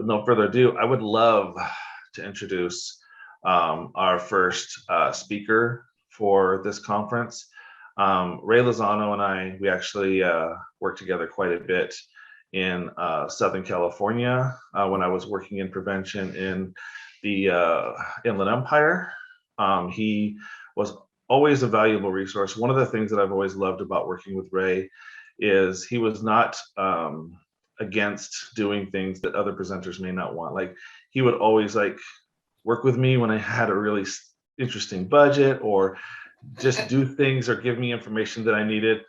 with no further ado, I would love to introduce our first speaker for this conference. Ray Lozano and I, we actually worked together quite a bit in Southern California when I was working in prevention in the Inland Empire. He was always a valuable resource. One of the things that I've always loved about working with Ray is he was not against doing things that other presenters may not want. Like he would always like work with me when I had a really interesting budget, or just do things or give me information that I needed,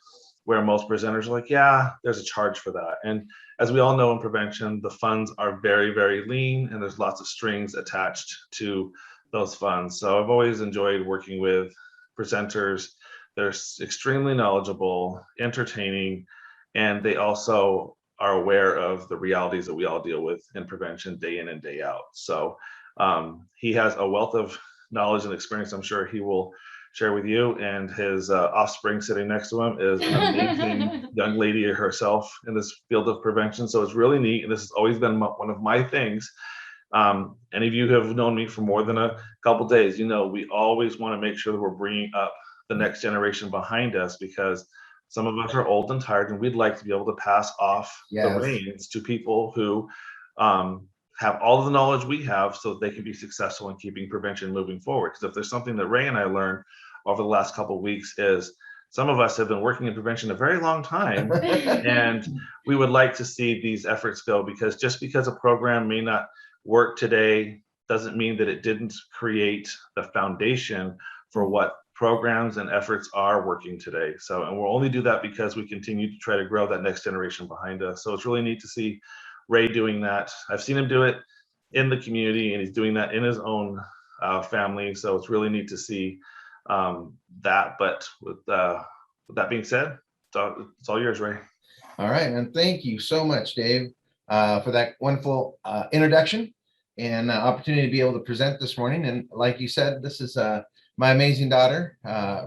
where most presenters are like, yeah, there's a charge for that. And as we all know in prevention, the funds are very, very lean and there's lots of strings attached to those funds. So I've always enjoyed working with presenters. They're extremely knowledgeable, entertaining, and they also are aware of the realities that we all deal with in prevention day in and day out. So he has a wealth of knowledge and experience I'm sure he will share with you, and his offspring sitting next to him is an amazing young lady herself in this field of prevention. So it's really neat, and this has always been one of my things. Any of you who have known me for more than a couple days, you know we always want to make sure that we're bringing up the next generation behind us, because some of us are old and tired, and we'd like to be able to pass off the reins to people who have all of the knowledge we have, so that they can be successful in keeping prevention moving forward. Because if there's something that Ray and I learned over the last couple of weeks, is some of us have been working in prevention a very long time, and we would like to see these efforts go, because just because a program may not work today doesn't mean that it didn't create the foundation for what programs and efforts are working today. So, and we'll only do that because we continue to try to grow that next generation behind us. So it's really neat to see Ray doing that. I've seen him do it in the community, and he's doing that in his own family. So it's really neat to see that. But with that being said, it's all yours, Ray. All right, and thank you so much, Dave, for that wonderful introduction and opportunity to be able to present this morning. And like you said, this is my amazing daughter,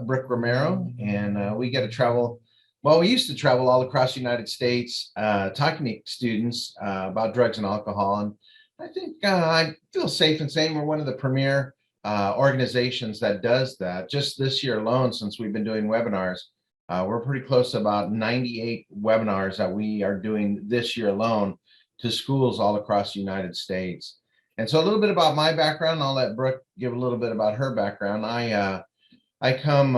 Brooke Romero, and we get to travel. Well, we used to travel all across the United States, talking to students about drugs and alcohol. And I think I feel safe in saying we're one of the premier organizations that does that. Just this year alone, since we've been doing webinars, we're pretty close to about 98 webinars that we are doing this year alone to schools all across the United States. And so a little bit about my background, I'll let Brooke give a little bit about her background. I come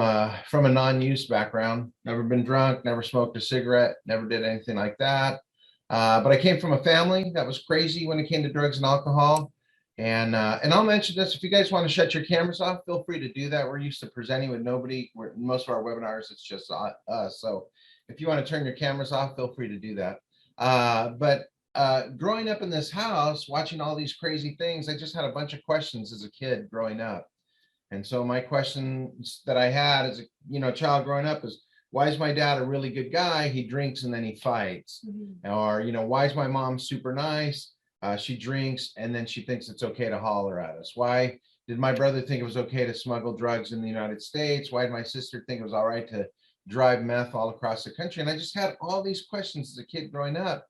from a non-use background, never been drunk, never smoked a cigarette, never did anything like that. But I came from a family that was crazy when it came to drugs and alcohol. And I'll mention this, if you guys want to shut your cameras off, feel free to do that. We're used to presenting with nobody. Most of our webinars, it's just us. So if you want to turn your cameras off, feel free to do that. But growing up in this house, watching all these crazy things, I just had a bunch of questions as a kid growing up. And so my questions that I had as a child growing up is, why is my dad a really good guy? He drinks and then he fights. Mm-hmm. Or, why is my mom super nice? She drinks and then she thinks it's okay to holler at us. Why did my brother think it was okay to smuggle drugs in the United States? Why did my sister think it was all right to drive meth all across the country? And I just had all these questions as a kid growing up,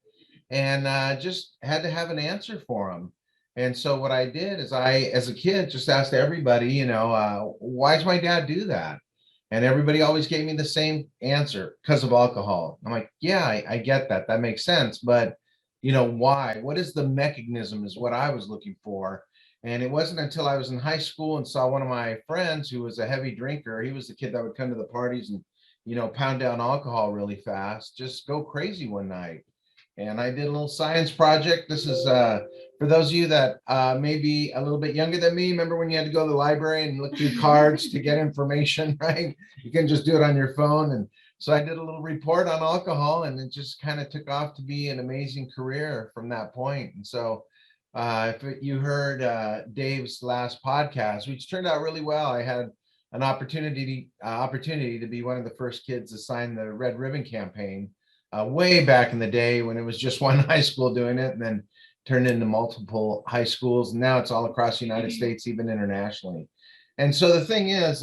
and just had to have an answer for them. And so what I did is as a kid, just asked everybody, why does my dad do that? And everybody always gave me the same answer: because of alcohol. I'm like, yeah, I get that. That makes sense. But, why? What is the mechanism is what I was looking for. And it wasn't until I was in high school and saw one of my friends who was a heavy drinker. He was the kid that would come to the parties and, pound down alcohol really fast, just go crazy one night. And I did a little science project. This is for those of you that may be a little bit younger than me. Remember when you had to go to the library and look through cards to get information, right? You can just do it on your phone. And so I did a little report on alcohol, and it just kind of took off to be an amazing career from that point. And so if you heard Dave's last podcast, which turned out really well, I had an opportunity to be one of the first kids to sign the Red Ribbon campaign. Way back in the day when it was just one high school doing it, and then turned into multiple high schools. And now it's all across the United States, even internationally. And so the thing is,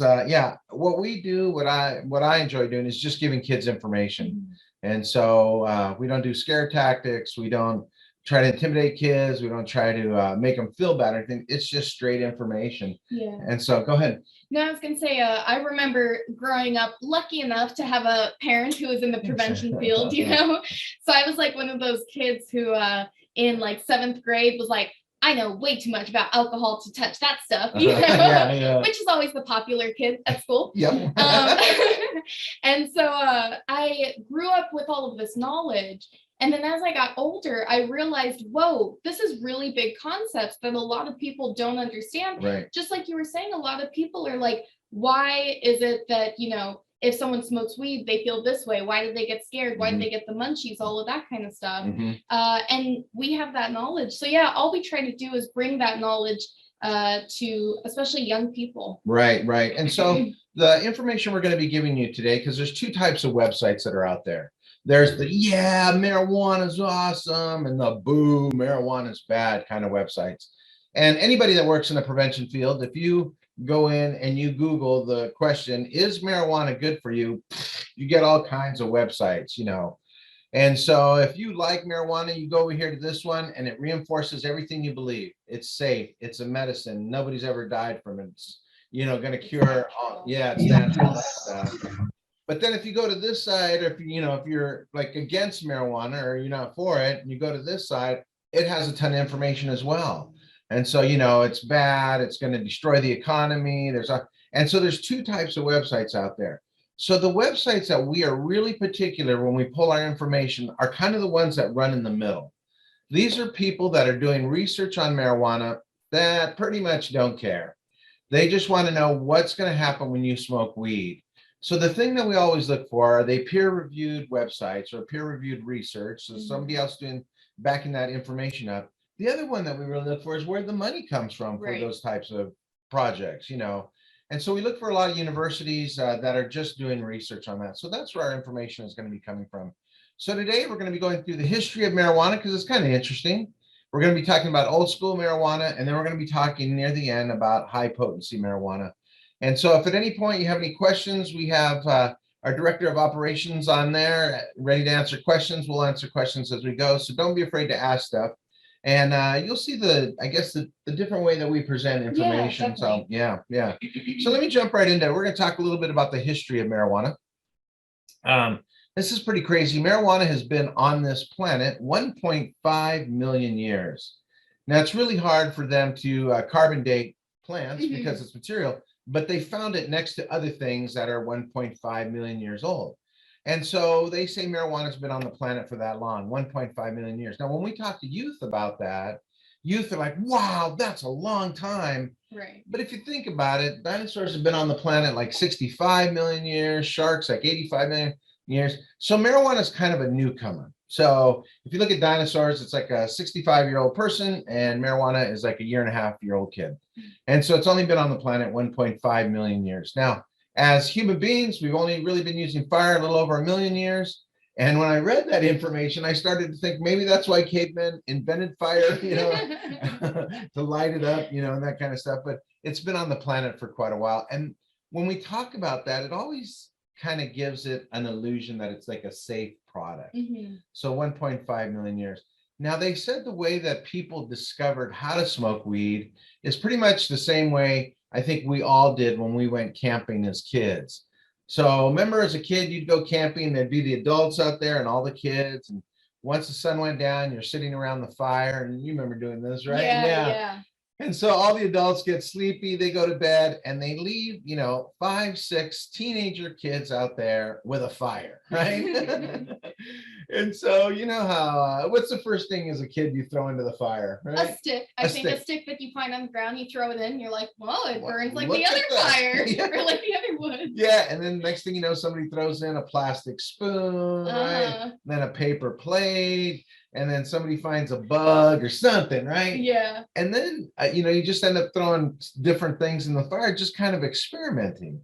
what we do, what I enjoy doing is just giving kids information. And so we don't do scare tactics. We don't try to intimidate kids. We don't try to make them feel bad or anything. It's just straight information. Yeah. And so go ahead. No, I was going to say, I remember growing up lucky enough to have a parent who was in the prevention field, you know? So I was like one of those kids who in like 7th grade was like, I know way too much about alcohol to touch that stuff, you know? Which is always the popular kid at school. Yep. And so I grew up with all of this knowledge. And then as I got older, I realized, whoa, this is really big concepts that a lot of people don't understand. Right. Just like you were saying, a lot of people are like, why is it that, you know, if someone smokes weed, they feel this way? Why did they get scared? Why did they get the munchies? All of that kind of stuff. And we have that knowledge. So yeah, all we try to do is bring that knowledge to especially young people. Right, right. And so the information we're going to be giving you today, because there's 2 types of websites that are out there. There's the, yeah, marijuana's awesome, and the boo, marijuana's bad kind of websites. And anybody that works in the prevention field, if you go in and you Google the question, is marijuana good for you? You get all kinds of websites, you know. And so if you like marijuana, you go over here to this one and it reinforces everything you believe. It's safe. It's a medicine. Nobody's ever died from it. It's, you know, going to cure all, yeah, it's natural stuff. But then if you go to this side, or if you know, if you're like against marijuana or you're not for it, and you go to this side, it has a ton of information as well. And so, you know, it's bad, it's going to destroy the economy. And so there's 2 types of websites out there. So the websites that we are really particular when we pull our information are kind of the ones that run in the middle. These are people that are doing research on marijuana that pretty much don't care. They just want to know what's going to happen when you smoke weed. So the thing that we always look for, are they peer-reviewed websites or peer-reviewed research? So somebody else backing that information up. The other one that we really look for is where the money comes from for those types of projects, you know. And so we look for a lot of universities that are just doing research on that. So that's where our information is going to be coming from. So today we're going to be going through the history of marijuana because it's kind of interesting. We're going to be talking about old school marijuana, and then we're going to be talking near the end about high potency marijuana. And so if at any point you have any questions, we have our director of operations on there ready to answer questions. We'll answer questions as we go. So don't be afraid to ask stuff. And you'll see I guess the different way that we present information. So yeah. So let me jump right into it. We're going to talk a little bit about the history of marijuana. This is pretty crazy. Marijuana has been on this planet 1.5 million years. Now it's really hard for them to carbon date plants because it's material, but they found it next to other things that are 1.5 million years old. And so they say marijuana has been on the planet for that long, 1.5 million years. Now, when we talk to youth about that, youth are like, wow, that's a long time. Right. But if you think about it, dinosaurs have been on the planet like 65 million years, sharks like 85 million years. So marijuana is kind of a newcomer. So if you look at dinosaurs, it's like a 65-year-old person, and marijuana is like a 1.5-year-old kid. And so it's only been on the planet 1.5 million years. Now, as human beings, we've only really been using fire a little over 1 million years. And when I read that information, I started to think maybe that's why cavemen invented fire, you know, to light it up, you know, and that kind of stuff. But it's been on the planet for quite a while. And when we talk about that, it always kind of gives it an illusion that it's like a safe product. So 1.5 million years. Now, they said the way that people discovered how to smoke weed is pretty much the same way I think we all did when we went camping as kids. So remember, as a kid, you'd go camping, there'd be the adults out there and all the kids. And once the sun went down, you're sitting around the fire, and you remember doing this, right? Yeah. And so all the adults get sleepy, they go to bed, and they leave, you know, 5, 6 teenager kids out there with a fire, right? And so you know how, what's the first thing as a kid you throw into the fire, right? A stick. I think a stick that you find on the ground, you throw it in, you're like, well, it burns like the other fire, or like the other wood. Yeah, and then next thing you know, somebody throws in a plastic spoon, right? Then a paper plate, and then somebody finds a bug or something, right? Yeah. And then, you know, you just end up throwing different things in the fire, just kind of experimenting.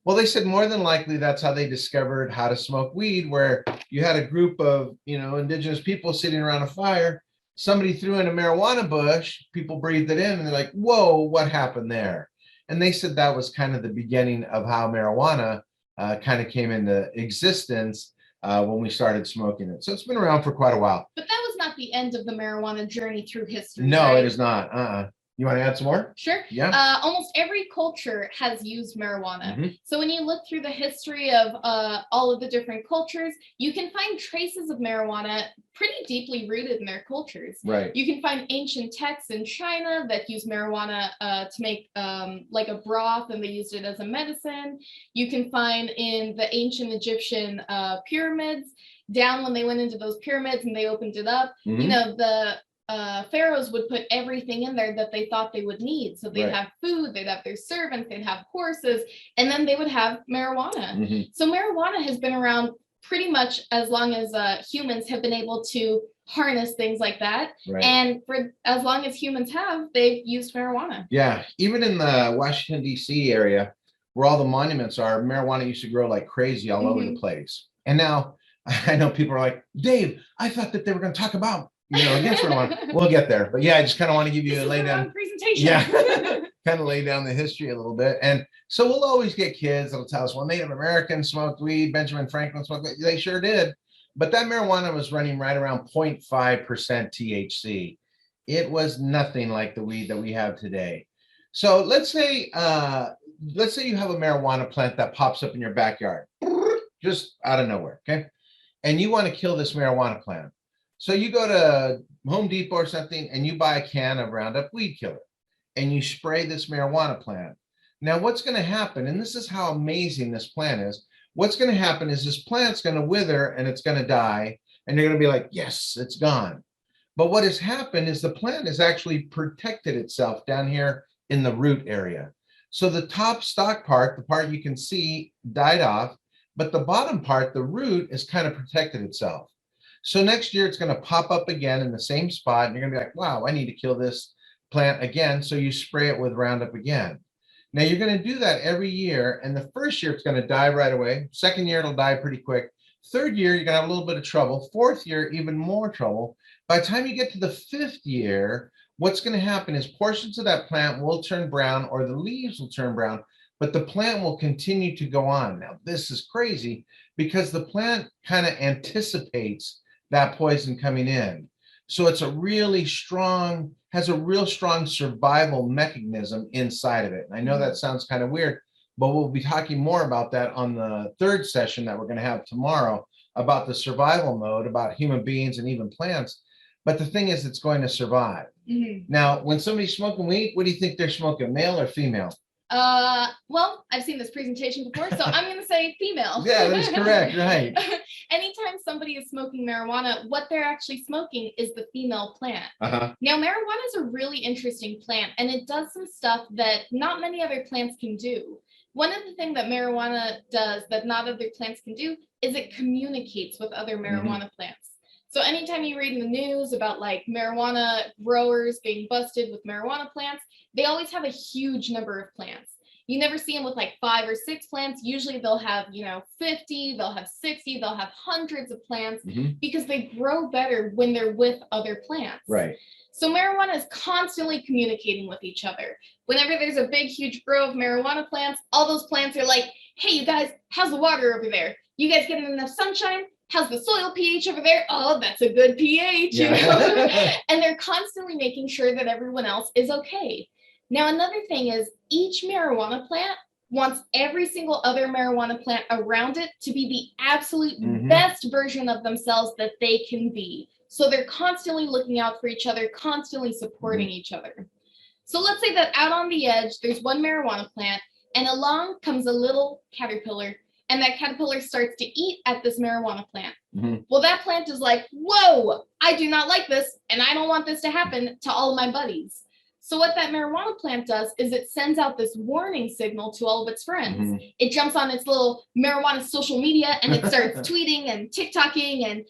Well, they said more than likely that's how they discovered how to smoke weed, where you had a group of, you know, indigenous people sitting around a fire. Somebody threw in a marijuana bush, people breathed it in, and they're like, whoa, what happened there? And they said that was kind of the beginning of how marijuana kind of came into existence when we started smoking it. So it's been around for quite a while. But that was not the end of the marijuana journey through history. No, right? it is not. You want to add some more? Sure. Yeah. Almost every culture has used marijuana. Mhm. So when you look through the history of all of the different cultures, you can find traces of marijuana pretty deeply rooted in their cultures. Right. You can find ancient texts in China that use marijuana to make like a broth, and they used it as a medicine. You can find in the ancient Egyptian pyramids, down when they went into those pyramids and they opened it up, Mhm. you know, the pharaohs would put everything in there that they thought they would need. So they'd Right. have food, they'd have their servants, they'd have horses, and then they would have marijuana. Mhm. So marijuana has been around pretty much as long as humans have been able to harness things like that. Right. And for as long as humans have, they've used marijuana. Yeah, even in the Washington, D.C. area, where all the monuments are, marijuana used to grow like crazy all over the place. And now I know people are like, Dave, I thought that they were going to talk about, against marijuana. We'll get there. But yeah, I just kind of want to give you a lay down. Presentation. Yeah, kind of lay down the history a little bit. And so we'll always get kids that'll tell us, well, Native Americans smoked weed, Benjamin Franklin smoked weed. They sure did. But that marijuana was running right around 0.5% THC. It was nothing like the weed that we have today. So let's say you have a marijuana plant that pops up in your backyard, just out of nowhere, okay? And you want to kill this marijuana plant. So you go to Home Depot or something and you buy a can of Roundup weed killer and you spray this marijuana plant. Now what's going to happen, and this is how amazing this plant is, what's going to happen is this plant's going to wither and it's going to die, and you're going to be like, yes, it's gone. But what has happened is the plant has actually protected itself down here in the root area. So the top stalk part, the part you can see, died off, but the bottom part, the root, is kind of protected itself. So next year it's going to pop up again in the same spot, and you're going to be like, wow, I need to kill this plant again. So you spray it with Roundup again. Now you're going to do that every year, and the first year it's going to die right away. Second year it'll die pretty quick. Third year you're going to have a little bit of trouble. Fourth year, even more trouble. By the time you get to the fifth year, what's going to happen is portions of that plant will turn brown, or the leaves will turn brown, but the plant will continue to go on. Now this is crazy because the plant kind of anticipates that poison coming in. So it's a really strong, has a real strong survival mechanism inside of it. And I know that sounds kind of weird, but we'll be talking more about that on the third session that we're going to have tomorrow, about the survival mode, about human beings and even plants. But the thing is, it's going to survive. Mm-hmm. Now, when somebody's smoking weed, what do you think they're smoking, male or female? Well, I've seen this presentation before, so I'm going to say female. Yeah, that's correct, right. Anytime somebody is smoking marijuana, what they're actually smoking is the female plant. Uh-huh. Now, marijuana is a really interesting plant, and it does some stuff that not many other plants can do. One of the things that marijuana does that not other plants can do is it communicates with other marijuana plants. So anytime you read in the news about like marijuana growers being busted with marijuana plants, they always have a huge number of plants. You never see them with like 5 or 6 plants. Usually they'll have, 50, they'll have 60, they'll have hundreds of plants because they grow better when they're with other plants. Right. So marijuana is constantly communicating with each other. Whenever there's a big, huge grove of marijuana plants, all those plants are like, hey, you guys, how's the water over there? You guys getting enough sunshine? How's the soil pH over there? Oh, that's a good pH, And they're constantly making sure that everyone else is okay. Now, another thing is each marijuana plant wants every single other marijuana plant around it to be the absolute best version of themselves that they can be. So they're constantly looking out for each other, constantly supporting each other. So let's say that out on the edge, there's one marijuana plant, and along comes a little caterpillar, and that caterpillar starts to eat at this marijuana plant. Well, that plant is like, whoa, I do not like this, and I don't want this to happen to all of my buddies. So what that marijuana plant does is it sends out this warning signal to all of its friends. It jumps on its little marijuana social media and it starts tweeting and TikToking and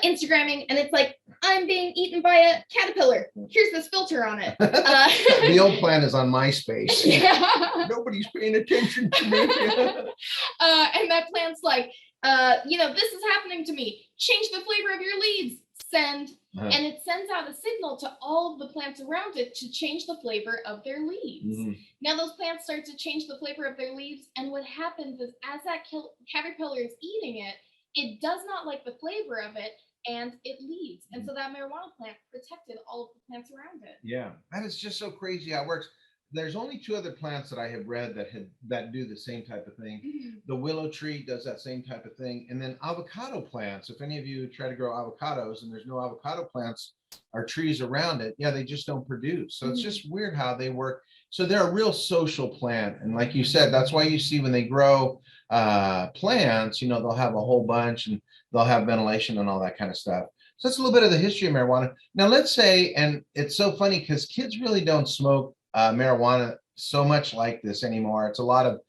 Instagramming. And it's like, I'm being eaten by a caterpillar. Here's this filter on it. The old plant is on MySpace. Yeah. Nobody's paying attention to me. And that plant's like, this is happening to me. Change the flavor of your leaves. Send. And it sends out a signal to all of the plants around it to change the flavor of their leaves. Now those plants start to change the flavor of their leaves, and what happens is as that caterpillar is eating it, it does not like the flavor of it, and it leaves. And so that marijuana plant protected all of the plants around it. Yeah, that is just so crazy how it works. There's only two other plants that I have read that do the same type of thing. The willow tree does that same type of thing, and then avocado plants. If any of you try to grow avocados and there's no avocado plants or trees around it, yeah, they just don't produce. So it's just weird how they work. So they're a real social plant, and like you said, that's why you see when they grow plants, you know, they'll have a whole bunch and they'll have ventilation and all that kind of stuff. So that's a little bit of the history of marijuana. Now let's say, and it's so funny because kids really don't smoke marijuana so much like this anymore. It's a lot of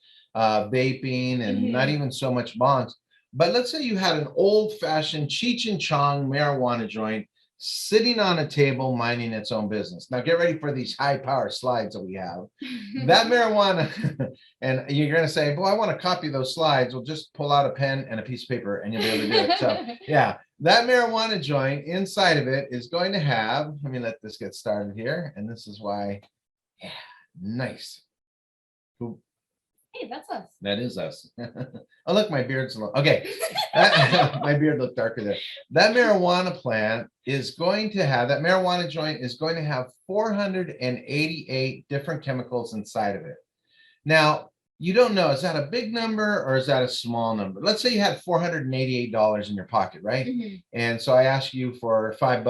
vaping and not even so much bongs. But let's say you had an old-fashioned Cheech and Chong marijuana joint sitting on a table minding its own business. Now get ready for these high-power slides that we have. That marijuana, and you're going to say, boy, I want to copy those slides. Well, just pull out a pen and a piece of paper and you'll be able to do it. So yeah, that marijuana joint inside of it is going to have, let me let this get started here. And this is why. Yeah, nice. Cool. Hey, that's us. That is us. Oh, look, my beard's okay. My beard looked darker there. That marijuana plant is going to have, that marijuana joint is going to have 488 different chemicals inside of it. Now, you don't know, is that a big number or is that a small number? Let's say you had $488 in your pocket, right? And so I ask you for $5.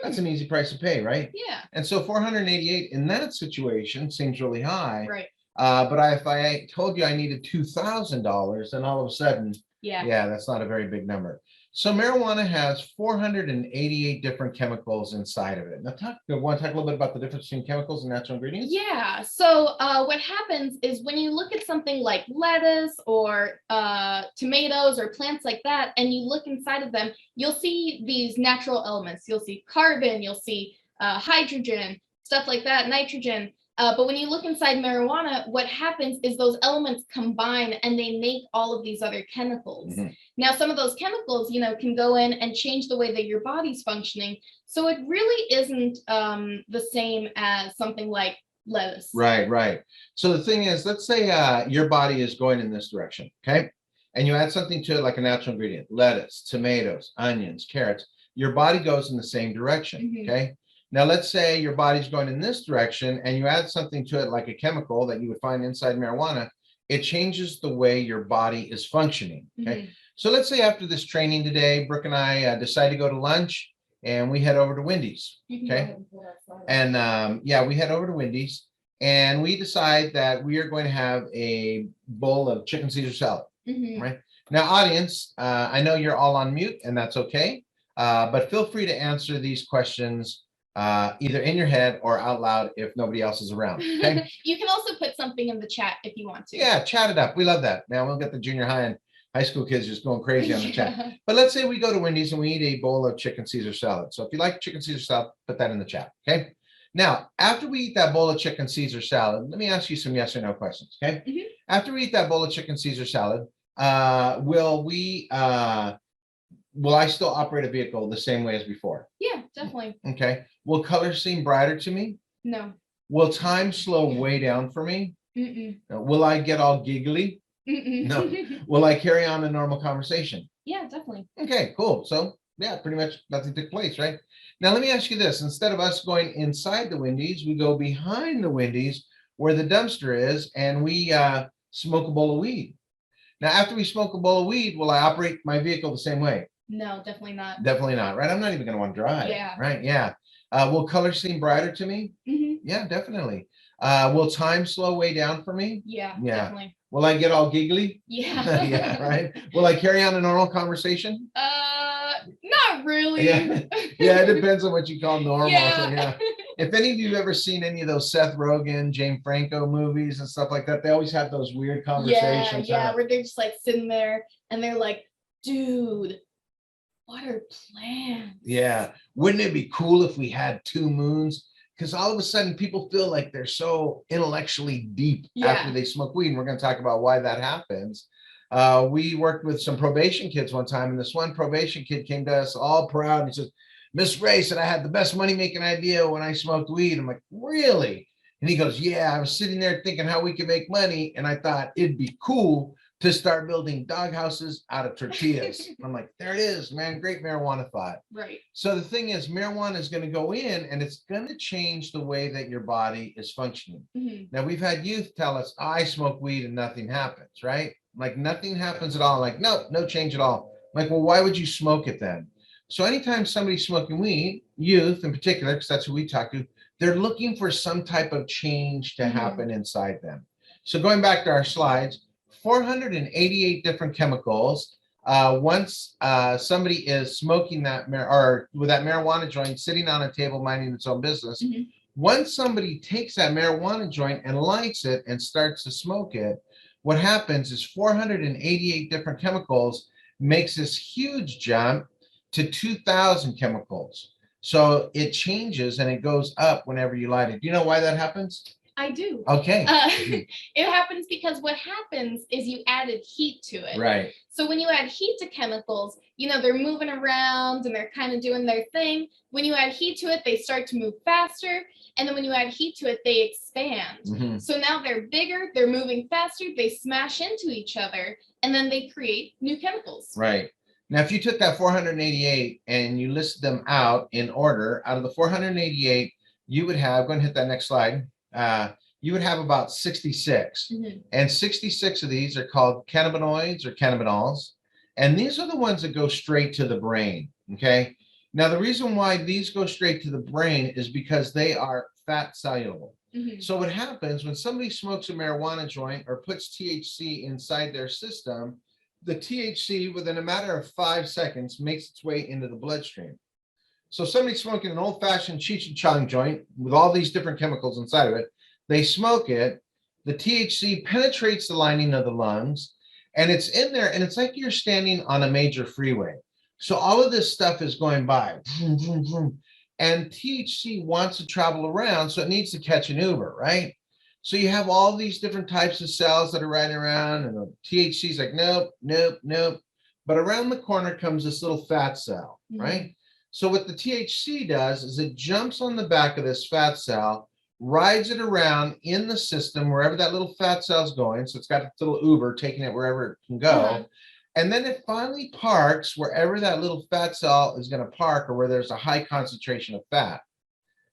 That's an easy price to pay, right? Yeah. And so 488 in that situation seems really high. Right. But if I told you I needed $2,000, then all of a sudden, yeah, that's not a very big number. So marijuana has 488 different chemicals inside of it. Now, want to talk a little bit about the difference between chemicals and natural ingredients? Yeah. So what happens is when you look at something like lettuce or tomatoes or plants like that, and you look inside of them, you'll see these natural elements. You'll see carbon, you'll see hydrogen, stuff like that, nitrogen. But when you look inside marijuana, what happens is those elements combine and they make all of these other chemicals. Now, some of those chemicals, you know, can go in and change the way that your body's functioning. So it really isn't the same as something like lettuce. Right, right. So the thing is, let's say your body is going in this direction, okay? And you add something to it like a natural ingredient, lettuce, tomatoes, onions, carrots. Your body goes in the same direction, okay? Now, let's say your body's going in this direction and you add something to it like a chemical that you would find inside marijuana, it changes the way your body is functioning, okay? So let's say after this training today, Brooke and I decide to go to lunch and we head over to Wendy's, okay? And we head over to Wendy's and we decide that we are going to have a bowl of chicken Caesar salad, right? Now, audience, I know you're all on mute and that's okay, but feel free to answer these questions either in your head or out loud if nobody else is around. Okay. You can also put something in the chat if you want to. Yeah, chat it up. We love that. Now we'll get the junior high and high school kids just going crazy on the chat. But let's say we go to Wendy's and we eat a bowl of chicken Caesar salad. So if you like chicken Caesar salad, put that in the chat. Okay. Now, after we eat that bowl of chicken Caesar salad, let me ask you some yes or no questions. Okay. After we eat that bowl of chicken Caesar salad, will I still operate a vehicle the same way as before? Yeah, definitely. Okay. Will color seem brighter to me? No. Will time slow way down for me? Will I get all giggly? No. Will I carry on a normal conversation? Yeah, definitely. Okay, cool. So yeah, pretty much nothing took place, right? Now let me ask you this. Instead of us going inside the Wendy's, we go behind the Wendy's where the dumpster is and we smoke a bowl of weed. Now, after we smoke a bowl of weed, will I operate my vehicle the same way? No, definitely not. Definitely not, right? I'm not even going to want to drive. Yeah. Right. Yeah. Will color seem brighter to me? Yeah, definitely. Will time slow way down for me? Yeah, Yeah. definitely. Will I get all giggly? Yeah. Yeah, right. Will I carry on a normal conversation? Not really. Yeah. Yeah, it depends on what you call normal. Yeah. So, yeah. If any of you have ever seen any of those Seth Rogen, James Franco movies and stuff like that, they always have those weird conversations. Yeah, where they're just like sitting there and they're like, dude, what are plans? Yeah. Wouldn't it be cool if we had two moons? Because all of a sudden people feel like they're so intellectually deep after they smoke weed. And we're going to talk about why that happens. We worked with some probation kids one time, and this one probation kid came to us all proud and he says, Miss Ray said I had the best money-making idea when I smoked weed. I'm like, really? And he goes, yeah, I was sitting there thinking how we could make money. And I thought it'd be cool to start building dog houses out of tortillas. I'm like, there it is, man. Great marijuana thought. Right. So the thing is, marijuana is going to go in and it's going to change the way that your body is functioning. Now, we've had youth tell us, I smoke weed and nothing happens, right? Like nothing happens at all. Like, no change at all. I'm like, well, why would you smoke it then? So anytime somebody's smoking weed, youth in particular, because that's who we talk to, they're looking for some type of change to happen inside them. So going back to our slides, 488 different chemicals. Once somebody is smoking that or with that marijuana joint sitting on a table minding its own business, once somebody takes that marijuana joint and lights it and starts to smoke it, what happens is 488 different chemicals makes this huge jump to 2,000 chemicals. So it changes and it goes up whenever you light it. Do you know why that happens? I do. Okay. It happens because what happens is you added heat to it. Right. So when you add heat to chemicals, you know, they're moving around and they're kind of doing their thing. When you add heat to it, they start to move faster. And then when you add heat to it, they expand. So now they're bigger, they're moving faster, they smash into each other, and then they create new chemicals. Right. Now, if you took that 488 and you listed them out in order, out of the 488, you would have, go and hit that next slide. You would have about 66. And 66 of these are called cannabinoids or cannabinols. And these are the ones that go straight to the brain. Okay. Now, the reason why these go straight to the brain is because they are fat soluble. So what happens when somebody smokes a marijuana joint or puts THC inside their system, the THC within a matter of 5 seconds makes its way into the bloodstream. So somebody smoking an old-fashioned Cheech and Chong joint with all these different chemicals inside of it, they smoke it, the THC penetrates the lining of the lungs, and it's in there, and it's like you're standing on a major freeway. So all of this stuff is going by, vroom, vroom, vroom, and THC wants to travel around, so it needs to catch an Uber, right? So you have all these different types of cells that are riding around, and the THC is like, nope, nope, nope. But around the corner comes this little fat cell, right? So what the THC does is it jumps on the back of this fat cell, rides it around in the system, wherever that little fat cell's going. So it's got a little Uber taking it wherever it can go. And then it finally parks wherever that little fat cell is going to park or where there's a high concentration of fat.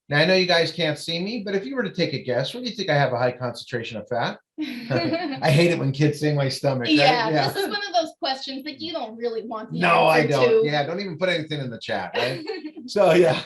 Now, I know you guys can't see me, but if you were to take a guess, where do you think I have a high concentration of fat? I hate it when kids say my stomach. Right? Yeah, this is one of those questions that you don't really want the No, I answer don't. to. Yeah, don't even put anything in the chat, right? So, yeah.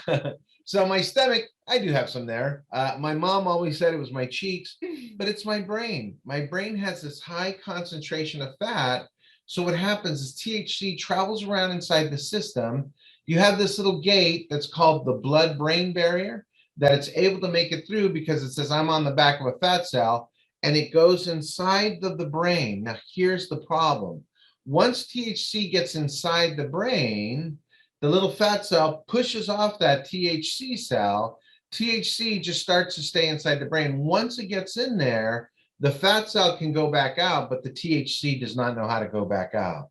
So my stomach, I do have some there. My mom always said it was my cheeks, but it's my brain. My brain has this high concentration of fat. So what happens is THC travels around inside the system. You have this little gate that's called the blood-brain barrier that it's able to make it through because it says I'm on the back of a fat cell and it goes inside of the brain. Now, here's the problem. Once THC gets inside the brain, the little fat cell pushes off that THC cell. THC just starts to stay inside the brain. Once it gets in there, the fat cell can go back out, but the THC does not know how to go back out.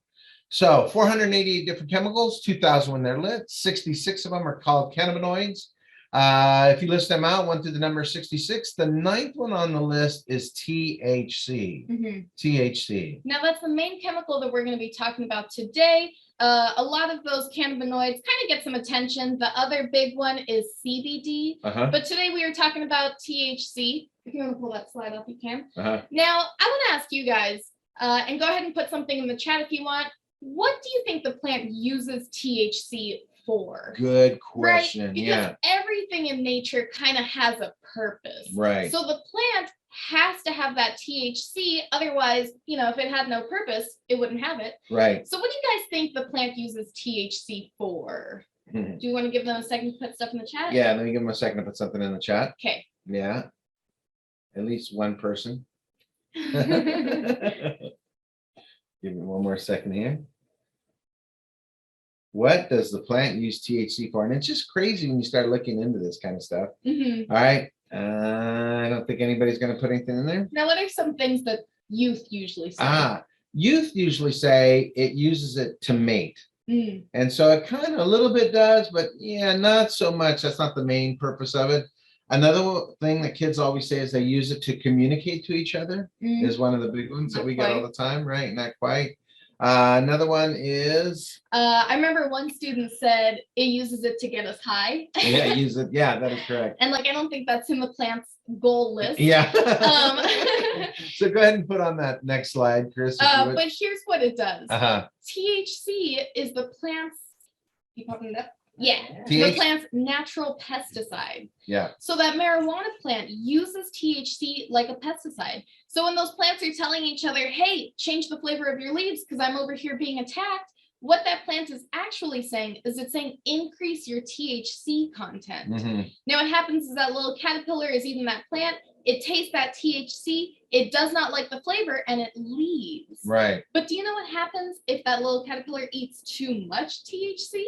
So 488 different chemicals, 2,000 when they're lit, 66 of them are called cannabinoids. If you list them out, 1 through the number 66, the 9th one on the list is THC. THC. Now, that's the main chemical that we're going to be talking about today. A lot of those cannabinoids kind of get some attention. The other big one is CBD. But today we are talking about THC. If you want to pull that slide up, you can. Now, I want to ask you guys, and go ahead and put something in the chat if you want. What do you think the plant uses THC for? Good question. Right? Because everything in nature kind of has a purpose. Right. So the plant has to have that THC. Otherwise, you know, if it had no purpose, it wouldn't have it. Right. So what do you guys think the plant uses THC for? Do you want to give them a second to put stuff in the chat? Yeah, let me give them a second to put something in the chat. Okay. Yeah. At least one person. Give me one more second here. What does the plant use THC for? And it's just crazy when you start looking into this kind of stuff. All right. I don't think anybody's going to put anything in there. Now, what are some things that youth usually say? Youth usually say it uses it to mate. And so it kind of a little bit does, but yeah, not so much. That's not the main purpose of it. Thing that kids always say is they use it to communicate to each other is one of the big ones that Not we get all quite. the time, right? Not quite. Another one is I remember one student said it uses it to get us high. use it. Yeah, that is correct. And like, I don't think that's in the plant's goal list. Yeah. Um, So go ahead and put on that next slide, Chris. If you would. but here's what it does. Uh-huh. THC is the plant's, you popping it up? Yeah, the TH plant's natural pesticide. Yeah. So that marijuana plant uses THC like a pesticide. So when those plants are telling each other, hey, change the flavor of your leaves because I'm over here being attacked, what that plant is actually saying is it's saying increase your THC content. Now what happens is that little caterpillar is eating that plant, it tastes that THC, it does not like the flavor, and it leaves. Right. But do you know what happens if that little caterpillar eats too much THC?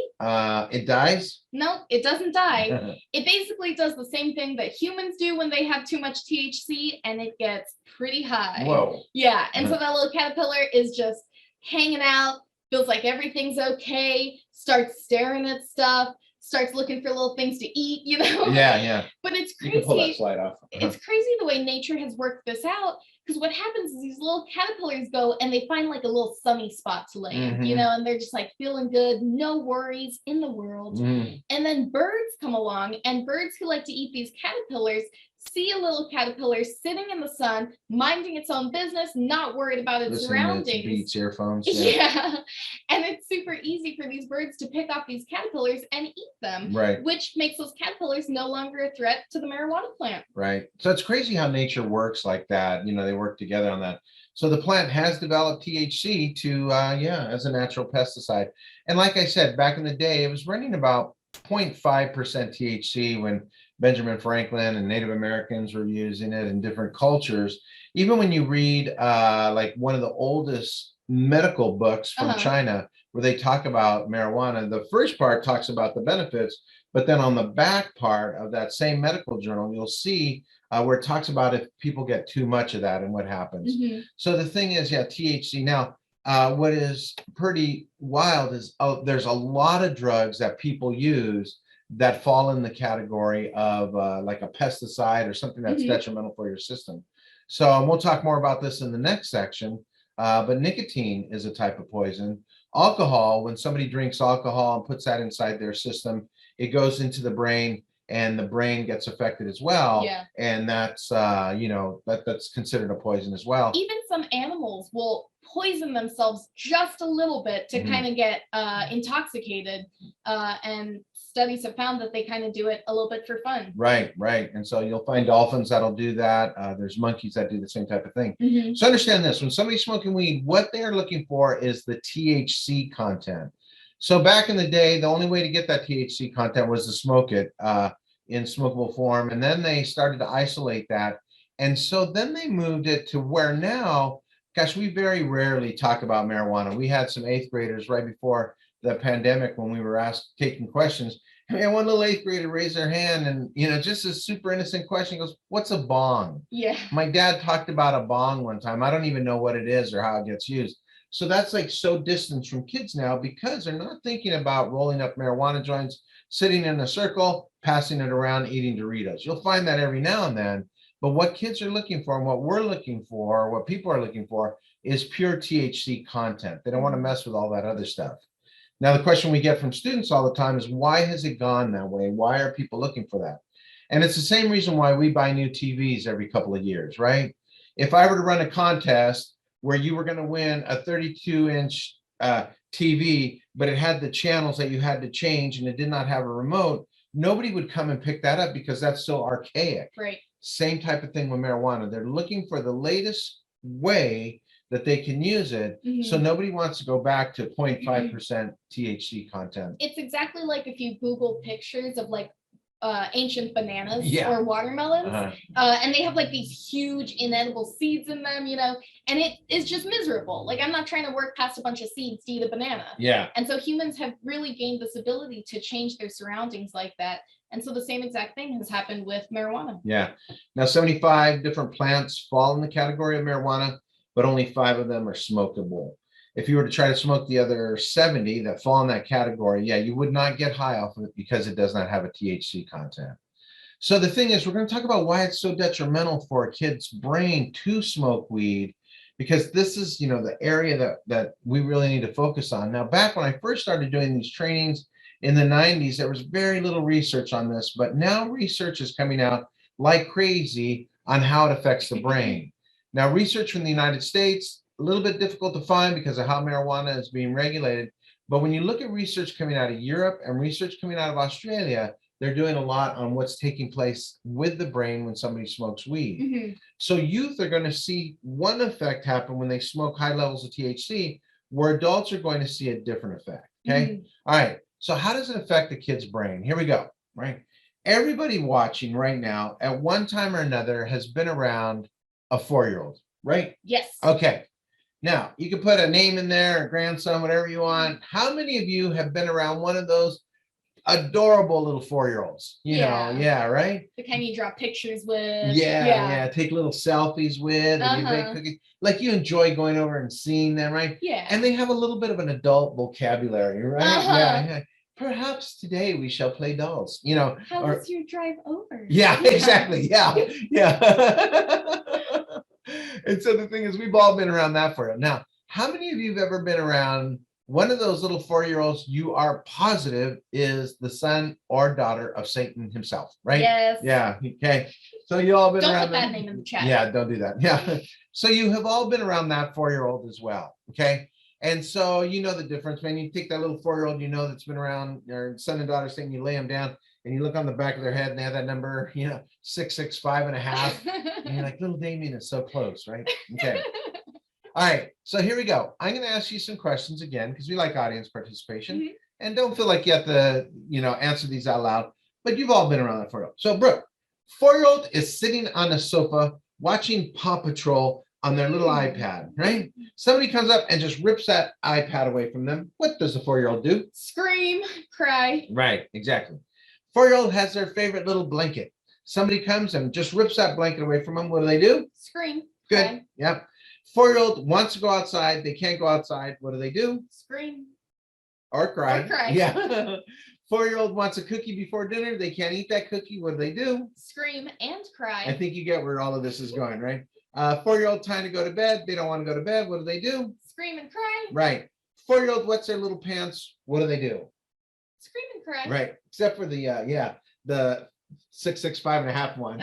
It dies. No, it doesn't die. It basically does the same thing that humans do when they have too much THC, and it gets pretty high. Whoa. Yeah, and so that little caterpillar is just hanging out, feels like everything's okay, starts staring at stuff, starts looking for little things to eat, you know? Yeah. But it's You can pull that crazy. slide off. It's crazy the way nature has worked this out, because what happens is these little caterpillars go and they find like a little sunny spot to lay in, you know, and they're just like feeling good, no worries in the world. And then birds come along, and birds who like to eat these caterpillars see a little caterpillar sitting in the sun, minding its own business, not worried about its surroundings. Beats, earphones. Yeah. And it's super easy for these birds to pick off these caterpillars and eat them, Right. which makes those caterpillars no longer a threat to the marijuana plant. Right. So it's crazy how nature works like that. You know, they work together on that. So the plant has developed THC to, as a natural pesticide. And like I said, back in the day, it was running about 0.5% THC when Benjamin Franklin and Native Americans were using it in different cultures. Even when you read like one of the oldest medical books from China, where they talk about marijuana, the first part talks about the benefits, but then on the back part of that same medical journal, you'll see where it talks about if people get too much of that and what happens. So the thing is, THC. Now, what is pretty wild is there's a lot of drugs that people use that fall in the category of like a pesticide or something that's detrimental for your system. So we'll talk more about this in the next section, but nicotine is a type of poison. Alcohol, when somebody drinks alcohol and puts that inside their system, it goes into the brain and the brain gets affected as well. Yeah. And that's, that's considered a poison as well. Even some animals will poison themselves just a little bit to kind of get intoxicated. And studies have found that they kind of do it a little bit for fun. Right. And so you'll find dolphins that'll do that. There's monkeys that do the same type of thing. So understand this, when somebody's smoking weed, what they're looking for is the THC content. So back in the day, the only way to get that THC content was to smoke it in smokable form. And then they started to isolate that. And so then they moved it to where now, gosh, we very rarely talk about marijuana. We had some 8th graders right before the pandemic when we were taking questions. And one little 8th grader raised their hand and, just a super innocent question, goes, what's a bong? Yeah. My dad talked about a bong one time. I don't even know what it is or how it gets used. So that's like so distant from kids now because they're not thinking about rolling up marijuana joints, sitting in a circle, passing it around, eating Doritos. You'll find that every now and then. But what kids are looking for and what we're looking for, what people are looking for is pure THC content. They don't want to mess with all that other stuff. Now, the question we get from students all the time is, why has it gone that way? Why are people looking for that? And it's the same reason why we buy new TVs every couple of years, right? If I were to run a contest where you were going to win a 32-inch TV, but it had the channels that you had to change and it did not have a remote, nobody would come and pick that up because that's so archaic. Right. Same type of thing with marijuana. They're looking for the latest way that they can use it. So nobody wants to go back to 0.5% THC content. It's exactly like if you Google pictures of like ancient bananas Yeah. or watermelons, and they have like these huge inedible seeds in them, and it is just miserable. Like, I'm not trying to work past a bunch of seeds to eat a banana. Yeah. And so humans have really gained this ability to change their surroundings like that. And so the same exact thing has happened with marijuana. Yeah. Now, 75 different plants fall in the category of marijuana, but only 5 of them are smokable. If you were to try to smoke the other 70 that fall in that category, you would not get high off of it because it does not have a THC content. So the thing is, we're going to talk about why it's so detrimental for a kid's brain to smoke weed, because this is, the area that we really need to focus on. Now, back when I first started doing these trainings in the 90s, there was very little research on this, but now research is coming out like crazy on how it affects the brain. Now, research from the United States, a little bit difficult to find because of how marijuana is being regulated. But when you look at research coming out of Europe and research coming out of Australia, they're doing a lot on what's taking place with the brain when somebody smokes weed. Mm-hmm. So youth are going to see one effect happen when they smoke high levels of THC, where adults are going to see a different effect. Okay. Mm-hmm. All right. So how does it affect the kid's brain? Here we go. Right. Everybody watching right now at one time or another has been around a 4-year-old, right? Yes. Okay. Now you can put a name in there, a grandson, whatever you want. How many of you have been around one of those adorable little 4-year-olds? Yeah, right? The kind you draw pictures with. Yeah. Take little selfies with, and you bake cookies. Like, you enjoy going over and seeing them, right? Yeah. And they have a little bit of an adult vocabulary, right? Yeah. Perhaps today we shall play dolls, How was your drive over? Yeah, exactly. Yeah. And so the thing is, we've all been around that for it. Now, how many of you have ever been around one of those little 4-year-olds you are positive is the son or daughter of Satan himself, right? Yes. Yeah. Okay. So you all been Don't around put that name in the chat. Yeah, don't do that. Yeah. So you have all been around that 4-year-old as well. Okay. And so you know the difference, man. You take that little 4-year-old, that's been around your son and daughter, saying, you lay them down and you look on the back of their head and they have that number, 665.5. And you're like, little Damien is so close, right? Okay. All right. So here we go. I'm going to ask you some questions again, because we like audience participation. Mhm. And don't feel like you have to, answer these out loud, but you've all been around that 4-year-old. So Brooke, 4-year-old is sitting on a sofa watching Paw Patrol on their little iPad, right? Somebody comes up and just rips that iPad away from them. What does the 4-year-old do? Scream, cry. Right, exactly. 4-year-old has their favorite little blanket. Somebody comes and just rips that blanket away from them. What do? Scream. Good. Cry. Yep. 4-year-old wants to go outside. They can't go outside. What do? Scream. Or cry. Or cry. Yeah. 4-year-old wants a cookie before dinner. They can't eat that cookie. What do? Scream and cry. I think you get where all of this is going, right? 4-year-old time to go to bed. They don't want to go to bed. What do? Scream and cry. Right. 4-year-old wets their little pants. What do? Scream and cry. Right. Except for the 665.5 one.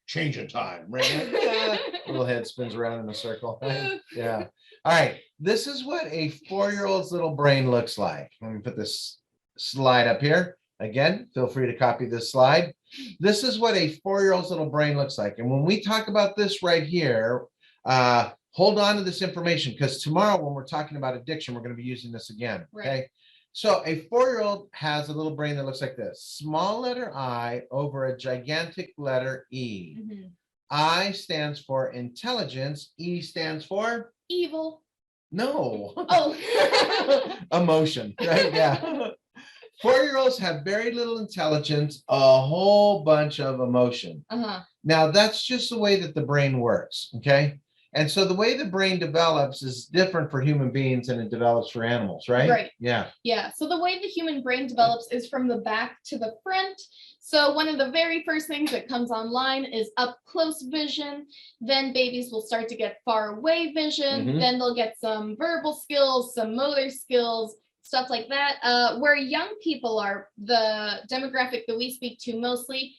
Change of time, right? Little head spins around in a circle. Right? Yeah. All right. This is what a 4-year-old's little brain looks like. Let me put this slide up here. Again, feel free to copy this slide. This is what a 4-year-old's little brain looks like. And when we talk about this right here, hold on to this information, because tomorrow when we're talking about addiction, we're going to be using this again. Right. Okay. So a 4-year-old has a little brain that looks like this: small letter I over a gigantic letter E. Mm-hmm. I stands for intelligence. E stands for evil. No. Oh. Emotion. Right? Yeah. 4-year-olds have very little intelligence, a whole bunch of emotion. Uh-huh. Now, that's just the way that the brain works. Okay. And so the way the brain develops is different for human beings than it develops for animals, right? Right. Yeah. Yeah. So the way the human brain develops is from the back to the front. So one of the very first things that comes online is up close vision. Then babies will start to get far away vision. Mhm. Then they'll get some verbal skills, some motor skills, stuff like that. Where young people are, the demographic that we speak to mostly,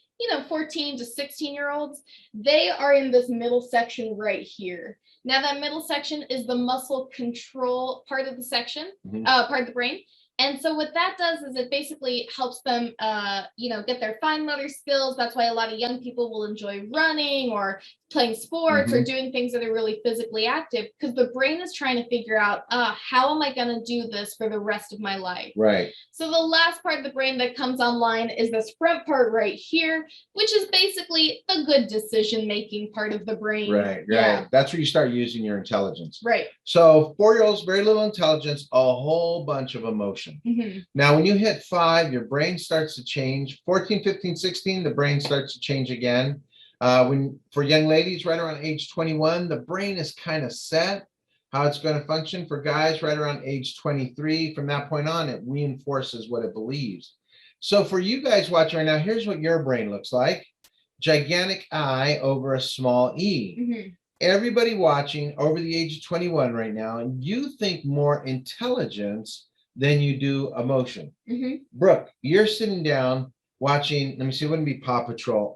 14 to 16-year-olds, they are in this middle section right here. Now that middle section is the muscle control part of the section, Mhm. part of the brain. And so what that does is it basically helps them, get their fine motor skills. That's why a lot of young people will enjoy running or playing sports or doing things that are really physically active, because the brain is trying to figure out, how am I going to do this for the rest of my life? Right. So the last part of the brain that comes online is this front part right here, which is basically the good decision-making part of the brain. Right. Yeah. That's where you start using your intelligence. Right. So 4-year-olds, very little intelligence, a whole bunch of emotion. Mm-hmm. Now, when you hit 5, your brain starts to change. 14, 15, 16, the brain starts to change again. For young ladies, right around age 21, the brain is kind of set how it's going to function. For guys, right around age 23, from that point on, it reinforces what it believes. So for you guys watching right now, here's what your brain looks like. Gigantic I over a small e. Mhm. Everybody watching over the age of 21 right now, and you think more intelligence than you do emotion. Mhm. Brooke, you're sitting down watching, let me see, it wouldn't be Paw Patrol,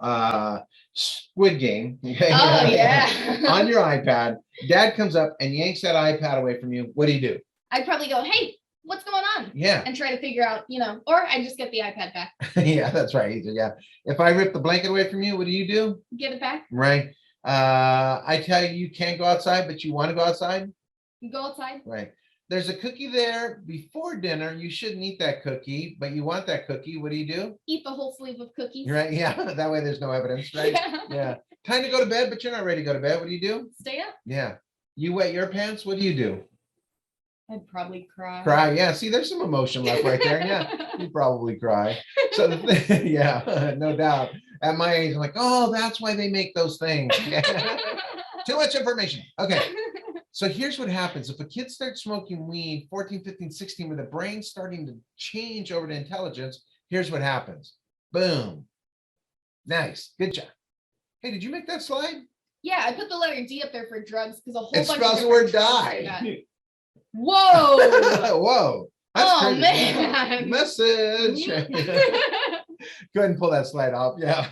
Squid Game. Okay? Oh yeah. On your iPad. Dad comes up and yanks that iPad away from you. What do? I'd probably go, hey, what's going on? Yeah. And try to figure out, or I just get the iPad back. Yeah, that's right. He said, yeah. If I rip the blanket away from you, what do? Give it back. Right. I tell you, you can't go outside, but you want to go outside. You go outside. Right. There's a cookie there before dinner. You shouldn't eat that cookie, but you want that cookie. What do? Eat the whole sleeve of cookies. Right. Yeah. That way there's no evidence, right? Yeah. Time to go to bed, but you're not ready to go to bed. What do? Stay up. Yeah. You wet your pants. What do? I'd probably cry. Cry. Yeah. See, there's some emotion left right there. Yeah. You probably cry. So yeah, no doubt. At my age, I'm like, oh, that's why they make those things. Too much information. Okay. So here's what happens. If a kid starts smoking weed, 14, 15, 16, with the brain starting to change over to intelligence, here's what happens. Boom. Nice. Good job. Hey, did you make that slide? Yeah, I put the letter D up there for drugs because a whole It bunch spells of the word different drugs die. like that. Whoa. Whoa. That's Oh, crazy. man. Message. Go ahead and pull that slide off. Yeah.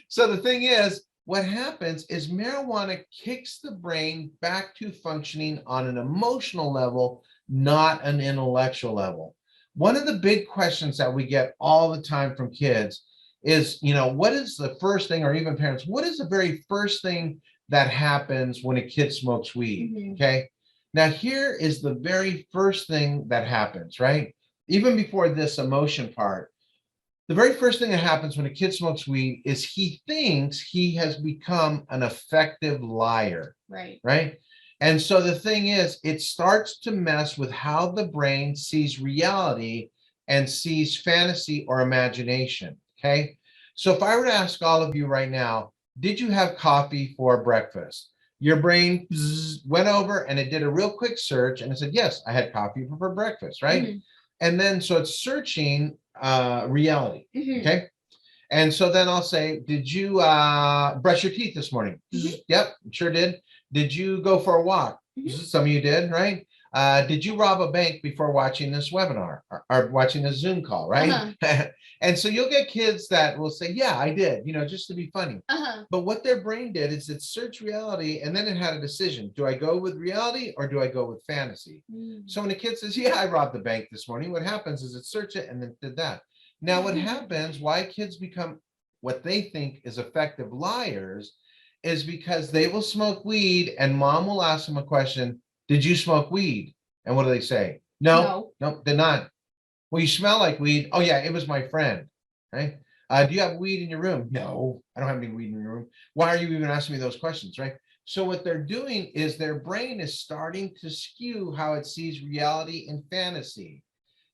So the thing is, what happens is marijuana kicks the brain back to functioning on an emotional level, not an intellectual level. One of the big questions that we get all the time from kids is, what is the first thing, or even parents, what is the very first thing that happens when a kid smokes weed? Mhm. Okay. Now, here is the very first thing that happens, right? Even before this emotion part, the very first thing that happens when a kid smokes weed is he thinks he has become an effective liar, Right. right? And so the thing is, it starts to mess with how the brain sees reality and sees fantasy or imagination, okay? So if I were to ask all of you right now, did you have coffee for breakfast? Your brain went over and it did a real quick search and it said, yes, I had coffee for breakfast, right? Mhm. And then so it's searching reality. Mhm. Okay. And so then I'll say, did you brush your teeth this morning? Mhm. Yep, sure did. Did you go for a walk? Mhm. Some of you did, right? Did you rob a bank before watching this webinar or watching a Zoom call, right? And so you'll get kids that will say, yeah, I did, just to be funny. But what their brain did is it searched reality and then it had a decision. Do I go with reality or do I go with fantasy? So when a kid says, yeah, I robbed the bank this morning, what happens is it searched it and then did that. Now, what happens, why kids become what they think is effective liars is because they will smoke weed and mom will ask them a question, did you smoke weed? And what do they say? No, did not. Well, you smell like weed. Oh yeah, it was my friend, right? Do you have weed in your room? No, I don't have any weed in your room. Why are you even asking me those questions, right? So what they're doing is their brain is starting to skew how it sees reality and fantasy.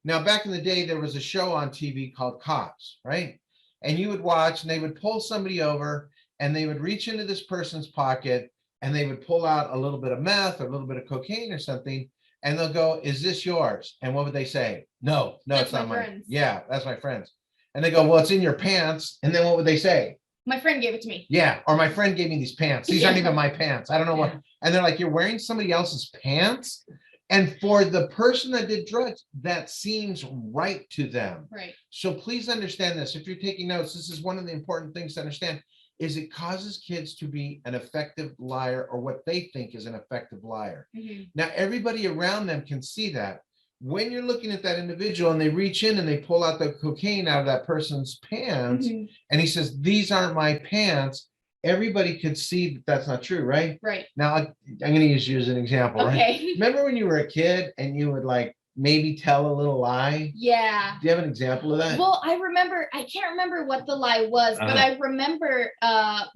Now, back in the day, there was a show on TV called Cops, right? And you would watch and they would pull somebody over and they would reach into this person's pocket and they would pull out a little bit of meth or a little bit of cocaine or something. And they'll go, is this yours? And what would they say? No, That's it's not my mine. friend's. Yeah, that's my friend's. And they go, well, it's in your pants. And then what would they say? My friend gave it to me. Yeah, or my friend gave me these pants. These aren't even my pants. I don't know what. Yeah. And they're like, you're wearing somebody else's pants? And for the person that did drugs, that seems right to them. Right. So please understand this. If you're taking notes, this is one of the important things to understand, is it causes kids to be an effective liar or what they think is an effective liar. Mhm. Now, everybody around them can see that. When you're looking at that individual and they reach in and they pull out the cocaine out of that person's pants, Mhm. and he says, these aren't my pants, everybody could see that that's not true, right? Right. Now, I'm going to use you as an example, right? Okay. Remember when you were a kid and you would like maybe tell a little lie? Yeah. Do you have an example of that? Well, I can't remember what the lie was, but I remember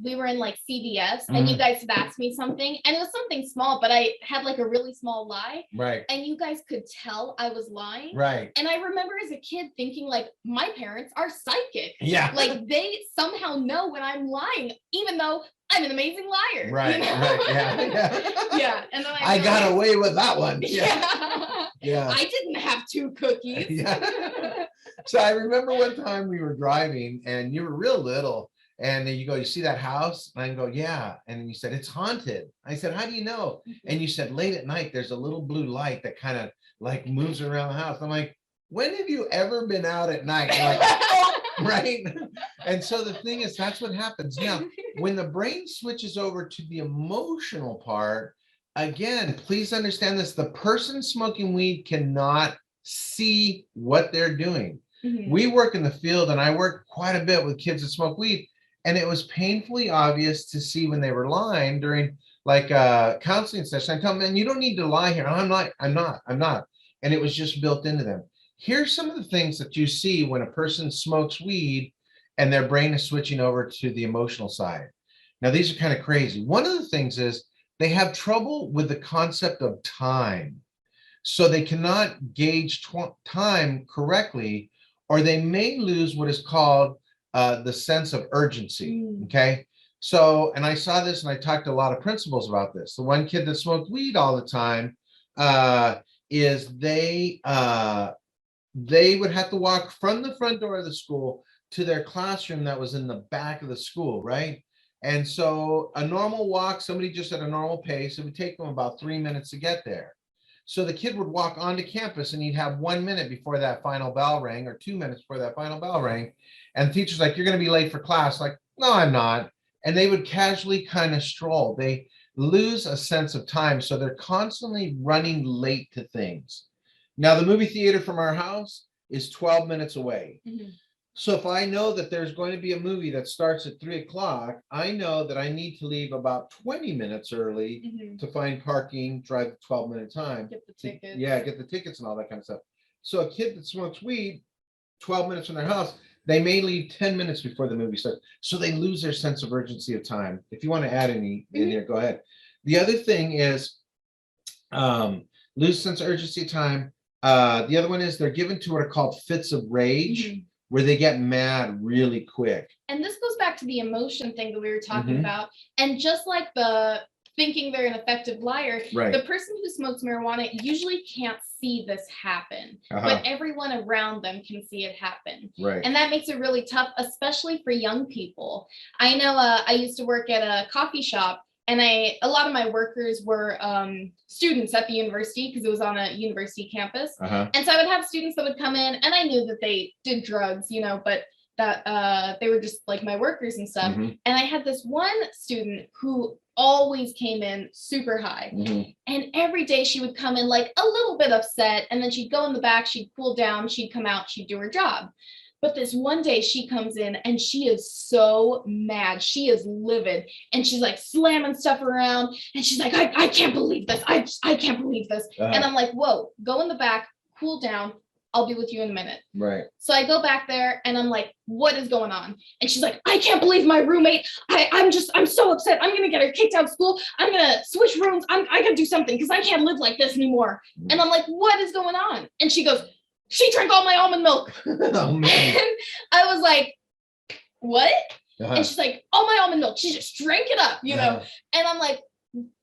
we were in like CVS and you guys had asked me something and it was something small, but I had like a really small lie. Right. And you guys could tell I was lying. Right. And I remember as a kid thinking like my parents are psychic. Yeah. Like they somehow know when I'm lying, even though I'm an amazing liar. Right, you know? right, yeah. Yeah. And then I got away with that one. Yeah. Yeah. I didn't have 2 cookies. Yeah. So I remember one time we were driving and you were real little, and then you go, you see that house? And I go, yeah. And you said, it's haunted. I said, how do you know? And you said, late at night, there's a little blue light that kind of like moves around the house. I'm like, when have you ever been out at night? You're like, oh, right? And so the thing is, that's what happens. Now, when the brain switches over to the emotional part, again, please understand this, the person smoking weed cannot see what they're doing. We work in the field, and I work quite a bit with kids that smoke weed, and it was painfully obvious to see when they were lying during like a counseling session. I tell them, man, you don't need to lie here. I'm not. And it was just built into them. Here's some of the things that you see when a person smokes weed and their brain is switching over to the emotional side. Now, these are kind of crazy. One of the things is they have trouble with the concept of time. So they cannot gauge time correctly, or they may lose what is called the sense of urgency. Okay. So, and I saw this and I talked to a lot of principals about this. The one kid that smoked weed all the time is they would have to walk from the front door of the school to their classroom that was in the back of the school, right? And so a normal walk, somebody just at a normal pace, it would take them about 3 minutes to get there. So the kid would walk onto campus and he'd have 1 minute before that final bell rang, or 2 minutes before that final bell rang. And the teacher's like, you're going to be late for class. Like, no, I'm not. And they would casually kind of stroll. They lose a sense of time. So they're constantly running late to things. Now, the movie theater from our house is 12 minutes away. So if I know that there's going to be a movie that starts at 3:00, I know that I need to leave about 20 minutes early to find parking, drive the 12-minute time. Get the tickets. Get the tickets and all that kind of stuff. So a kid that smokes weed, 12 minutes from their house, they may leave 10 minutes before the movie starts. So they lose their sense of urgency of time. If you want to add any in here, go ahead. The other thing is lose sense of urgency of time. The other one is they're given to what are called fits of rage, where they get mad really quick. And this goes back to the emotion thing that we were talking about. And just like the thinking they're an effective liar, the person who smokes marijuana usually can't see this happen, but everyone around them can see it happen. And that makes it really tough, especially for young people. I know I used to work at a coffee shop, and a lot of my workers were students at the university, because it was on a university campus. And so I would have students that would come in, and I knew that they did drugs, but that they were just like my workers and stuff. And I had this one student who always came in super high. And every day she would come in like a little bit upset, and then she'd go in the back, she'd cool down, she'd come out, she'd do her job. But this one day she comes in and she is so mad. She is livid, and she's like slamming stuff around. And she's like, I can't believe this. I can't believe this. And I'm like, whoa, go in the back, cool down. I'll be with you in a minute. So I go back there and I'm like, what is going on? And she's like, I can't believe my roommate. I'm so upset. I'm going to get her kicked out of school. I'm going to switch rooms. I got to do something because I can't live like this anymore. And I'm like, what is going on? And she goes, she drank all my almond milk. Oh, man. And I was like, what? And she's like, all my almond milk. She just drank it up, And I'm like,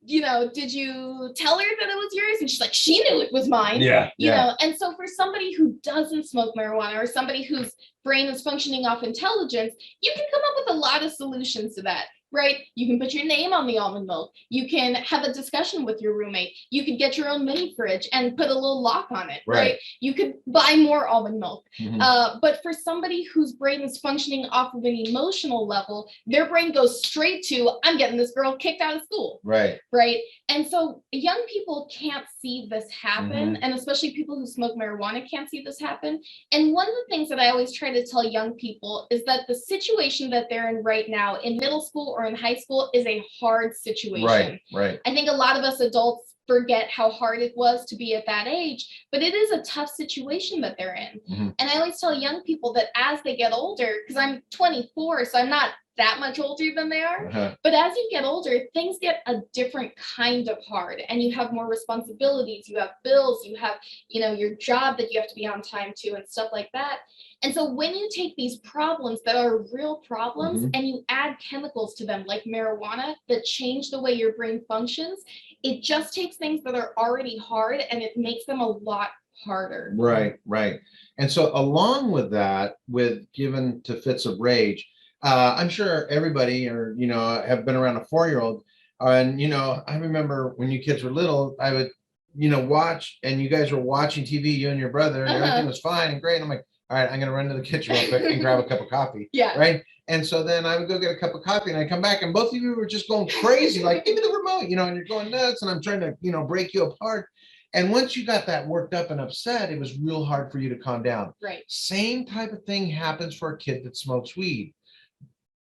did you tell her that it was yours? And she's like, she knew it was mine. You know. And so for somebody who doesn't smoke marijuana, or somebody whose brain is functioning off intelligence, you can come up with a lot of solutions to that. Right? You can put your name on the almond milk. You can have a discussion with your roommate. You could get your own mini fridge and put a little lock on it, right? You could buy more almond milk. But for somebody whose brain is functioning off of an emotional level, their brain goes straight to, I'm getting this girl kicked out of school. Right? And so young people can't see this happen. And especially people who smoke marijuana can't see this happen. And one of the things that I always try to tell young people is that the situation that they're in right now in middle school or in high school is a hard situation. I think a lot of us adults forget how hard it was to be at that age, but it is a tough situation that they're in. And I always tell young people that as they get older, because I'm 24, so I'm not that much older than they are, but as you get older, things get a different kind of hard, and you have more responsibilities, you have bills, you have, your job that you have to be on time to, and stuff like that. And so when you take these problems that are real problems Mhm. and you add chemicals to them, like marijuana, that change the way your brain functions, it just takes things that are already hard and it makes them a lot harder. Right, right. And so along with that, with given to fits of rage, I'm sure everybody or, have been around a 4-year-old. And, I remember when you kids were little, I would, watch and you guys were watching TV, you and your brother, and everything was fine and great. And I'm like, all right, I'm going to run to the kitchen real quick and grab a cup of coffee. Yeah. Right. And so then I would go get a cup of coffee and I come back and both of you were just going crazy, like, give me the remote, and you're going nuts and I'm trying to, break you apart. And once you got that worked up and upset, it was real hard for you to calm down. Right. Same type of thing happens for a kid that smokes weed.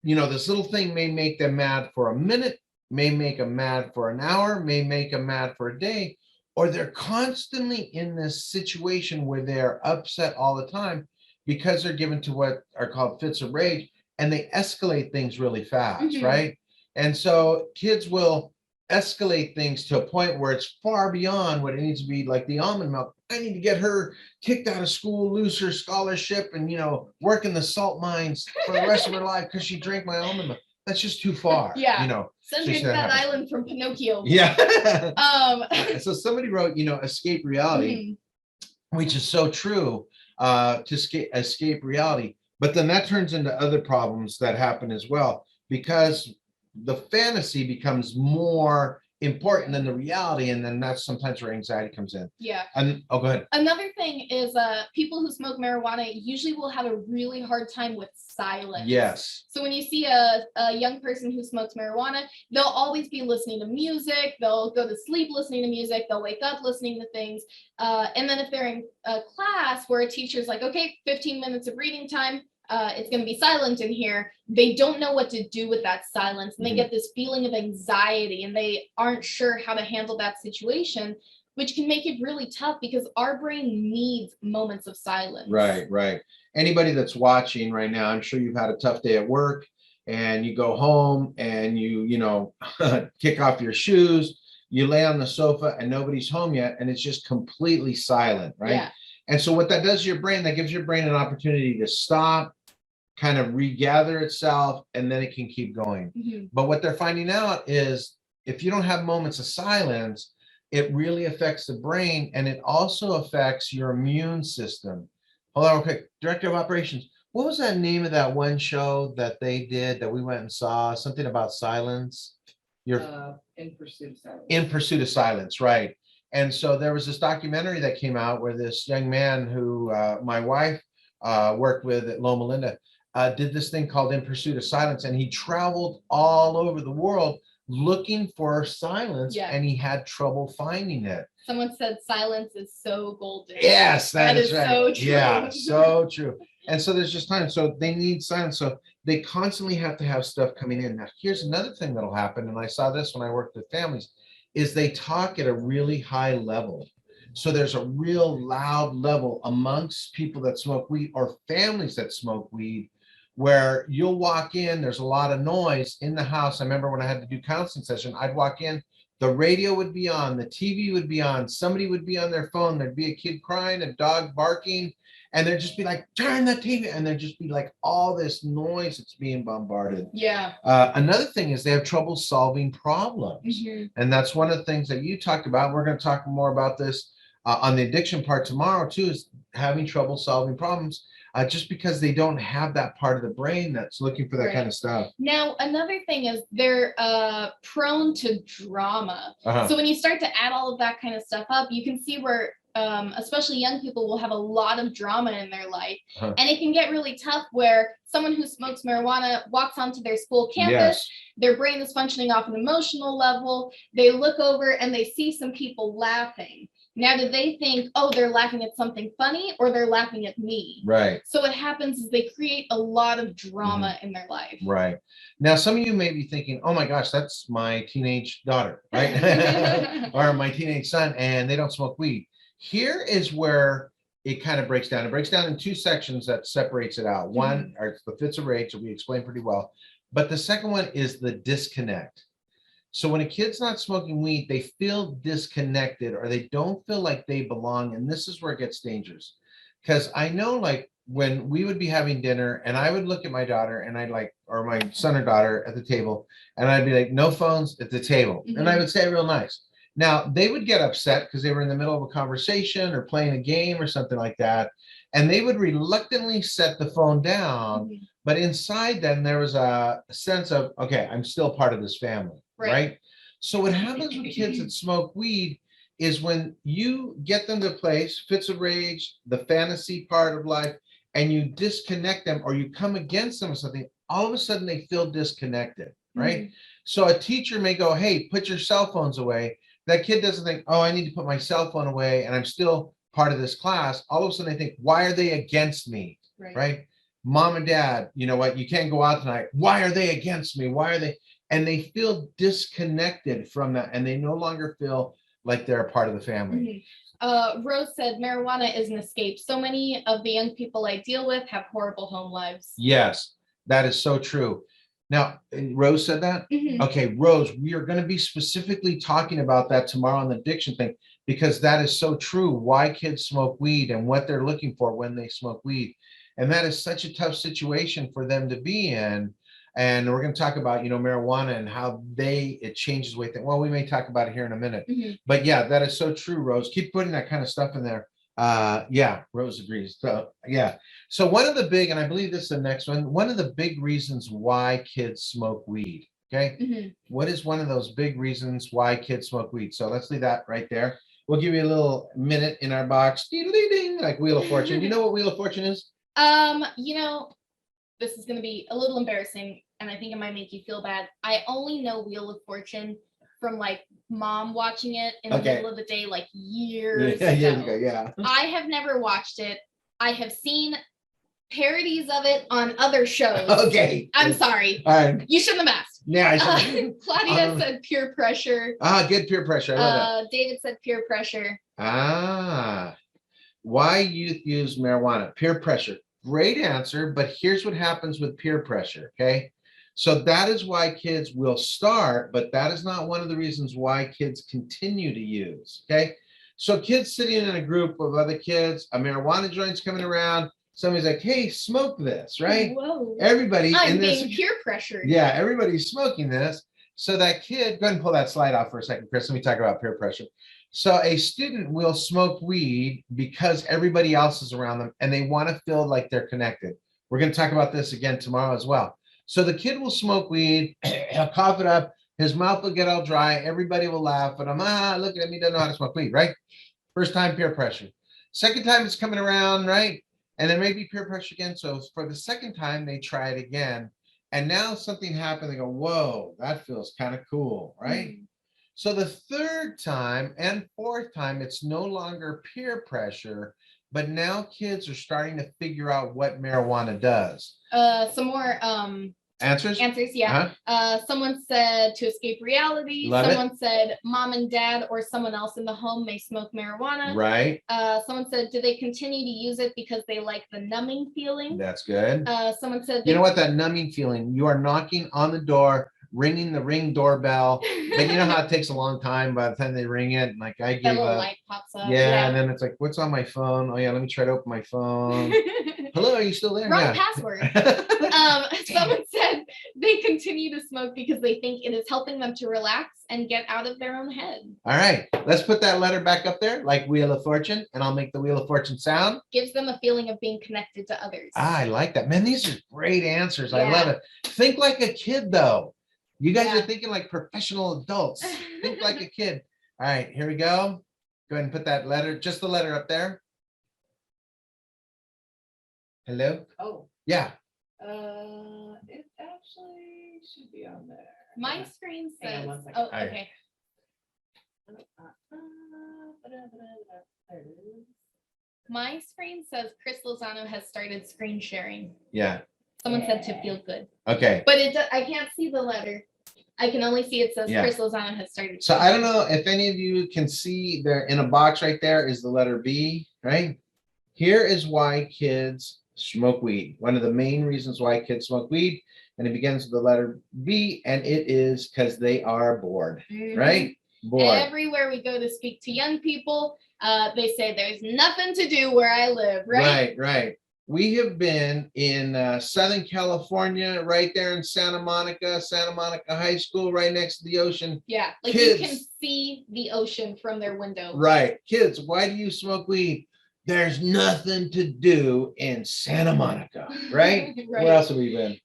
This little thing may make them mad for a minute, may make them mad for an hour, may make them mad for a day, or they're constantly in this situation where they're upset all the time because they're given to what are called fits of rage, and they escalate things really fast, Mhm. right? And so kids will escalate things to a point where it's far beyond what it needs to be, like the almond milk. I need to get her kicked out of school, lose her scholarship, and work in the salt mines for the rest of her life because she drank my almond milk. That's just too far. Yeah. So Send her to that island from Pinocchio. Yeah. So somebody wrote, escape reality, which is so true, to escape reality. But then that turns into other problems that happen as well, because the fantasy becomes more important than the reality. And then that's sometimes where anxiety comes in. Yeah. And go ahead. Another thing is people who smoke marijuana usually will have a really hard time with silence. Yes. So when you see a young person who smokes marijuana, they'll always be listening to music. They'll go to sleep listening to music. They'll wake up listening to things. And then if they're in a class where a teacher's like, okay, 15 minutes of reading time, it's going to be silent in here, they don't know what to do with that silence. And they get this feeling of anxiety and they aren't sure how to handle that situation, which can make it really tough because our brain needs moments of silence. Right, right. Anybody that's watching right now, I'm sure you've had a tough day at work and you go home and you kick off your shoes, you lay on the sofa and nobody's home yet and it's just completely silent, right? Yeah. And so what that does to your brain, that gives your brain an opportunity to stop, kind of regather itself, and then it can keep going. Mm-hmm. But what they're finding out is if you don't have moments of silence, it really affects the brain, and it also affects your immune system. Hold on real quick. Director of Operations, what was that name of that one show that they did that we went and saw? Something about silence? In Pursuit of Silence. In Pursuit of Silence, right. And so there was this documentary that came out where this young man who my wife worked with at Loma Linda did this thing called In Pursuit of Silence, and he traveled all over the world looking for silence, and he had trouble finding it. Someone said silence is so golden. Yes, that is right. So true. Yeah, so true. And so there's just time. So they need silence. So they constantly have to have stuff coming in. Now, here's another thing that'll happen, and I saw this when I worked with families, is they talk at a really high level. So there's a real loud level amongst people that smoke weed or families that smoke weed, where you'll walk in, there's a lot of noise in the house. I remember when I had to do counseling session, I'd walk in, the radio would be on, the TV would be on, somebody would be on their phone, there'd be a kid crying, a dog barking, and they'd just be like, turn the TV, and there'd just be like all this noise that's being bombarded. Yeah. Another thing is they have trouble solving problems. Mm-hmm. And that's one of the things that you talked about. We're going to talk more about this on the addiction part tomorrow too, is having trouble solving problems. Just because they don't have that part of the brain that's looking for that kind of stuff. Now, another thing is they're prone to drama. So when you start to add all of that kind of stuff up, you can see where especially young people will have a lot of drama in their life. And it can get really tough where someone who smokes marijuana walks onto their school campus, their brain is functioning off an emotional level. They look over and they see some people laughing. Now, do they think, oh, they're laughing at something funny or they're laughing at me? Right. So what happens is they create a lot of drama in their life. Right. Now, some of you may be thinking, oh my gosh, that's my teenage daughter, right? Or my teenage son, and they don't smoke weed. Here is where it kind of breaks down. It breaks down in two sections that separates it out. One are the fits of rage that we explained pretty well. But the second one is the disconnect. So when a kid's not smoking weed, they feel disconnected or they don't feel like they belong. And this is where it gets dangerous. Because I know, like, when we would be having dinner and I would look at my daughter and I'd like, or my son or daughter at the table, and I'd be like, no phones at the table. And I would say it real nice. Now they would get upset because they were in the middle of a conversation or playing a game or something like that. And they would reluctantly set the phone down. Mhm. But inside them, there was a sense of, okay, I'm still part of this family, right? So what happens with kids that smoke weed is when you get them to a place, fits of rage, the fantasy part of life, and you disconnect them or you come against them or something, all of a sudden they feel disconnected, right? So a teacher may go, hey, put your cell phones away. That kid doesn't think, oh, I need to put my cell phone away and I'm still part of this class. All of a sudden they think, why are they against me, right? Mom and dad, you know what, you can't go out tonight. Why are they against me? Why are they? And they feel disconnected from that and they no longer feel like they're a part of the family. Rose said marijuana is an escape. So many of the young people I deal with have horrible home lives. Yes, that is so true. Now, Rose said that? Okay, Rose, we are going to be specifically talking about that tomorrow on the addiction thing, because that is so true. Why kids smoke weed and what they're looking for when they smoke weed. And that is such a tough situation for them to be in. And we're going to talk about, marijuana and how it changes the way well, we may talk about it here in a minute. But yeah, that is so true, Rose. Keep putting that kind of stuff in there. Yeah, Rose agrees. So yeah. So one of the big, and I believe this is the next one of the big reasons why kids smoke weed. Okay. What is one of those big reasons why kids smoke weed? So let's leave that right there. We'll give you a little minute in our box, ding, like Wheel of Fortune. You know what Wheel of Fortune is? This is going to be a little embarrassing and I think it might make you feel bad. I only know Wheel of Fortune from like mom watching it in the middle of the day, like years ago. Yeah. I have never watched it. I have seen parodies of it on other shows. Okay. I'm sorry. All right. You shouldn't have asked. Yeah, I should. Claudia said peer pressure. Good peer pressure. I love David said peer pressure. Why youth use marijuana? Peer pressure. Great answer, but here's what happens with peer pressure, okay? So that is why kids will start, but that is not one of the reasons why kids continue to use, okay? So kids sitting in a group of other kids, a marijuana joint's coming around, somebody's like, hey, smoke this, right? Whoa. Everybody I'm in this being peer pressured. Yeah, everybody's smoking this. So that kid, go ahead and pull that slide off for a second, Chris. Let me talk about peer pressure. So a student will smoke weed because everybody else is around them and they want to feel like they're connected. We're going to talk about this again tomorrow as well. So the kid will smoke weed, he'll cough it up, his mouth will get all dry, everybody will laugh at him. Look at him, he doesn't know how to smoke weed, right? First time peer pressure. Second time it's coming around, right? And then maybe peer pressure again. So for the second time, they try it again. And now something happened. They go, whoa, that feels kind of cool, right? So the third time and fourth time, it's no longer peer pressure, but now kids are starting to figure out what marijuana does. Some more answers, yeah. Someone said to escape reality. Someone said mom and dad or someone else in the home may smoke marijuana. Right. Someone said, do they continue to use it because they like the numbing feeling? That's good. Someone said, you know what, that numbing feeling, you are knocking on the door, ringing the ring doorbell, but you know how it takes a long time by the time they ring it. Like I gave little up. light pops up. Yeah, and then it's like, what's on my phone? Oh yeah, let me try to open my phone. Hello, are you still there? Wrong password. Someone said they continue to smoke because they think it is helping them to relax and get out of their own head. All right, let's put that letter back up there, like Wheel of Fortune, and I'll make the Wheel of Fortune sound. Gives them a feeling of being connected to others. I like that. Man, these are great answers. I love it. Think like a kid, though. You guys are thinking like professional adults. Think like a kid. All right, here we go. Go ahead and put that letter, just the letter up there. Hello? Oh. Yeah. It actually should be on there. My screen Hang says, on 1 second. oh, okay. There it is. My screen says Chris Lozano has started screen sharing. Yeah. Someone said to feel good. Okay. But I can't see the letter. I can only see it says Chris Lozano has started. So I don't know if any of you can see there in a box right there is the letter B, right? Here is why kids smoke weed. One of the main reasons why kids smoke weed, and it begins with the letter B, and it is because they are bored, right? Bored. Everywhere we go to speak to young people, they say there's nothing to do where I live, right? Right. We have been in Southern California, right there in Santa Monica High School, right next to the ocean. Yeah, like Kids. you can see the ocean from their window. Right. Kids, why do you smoke weed? There's nothing to do in Santa Monica, right? Right. Where else have we been?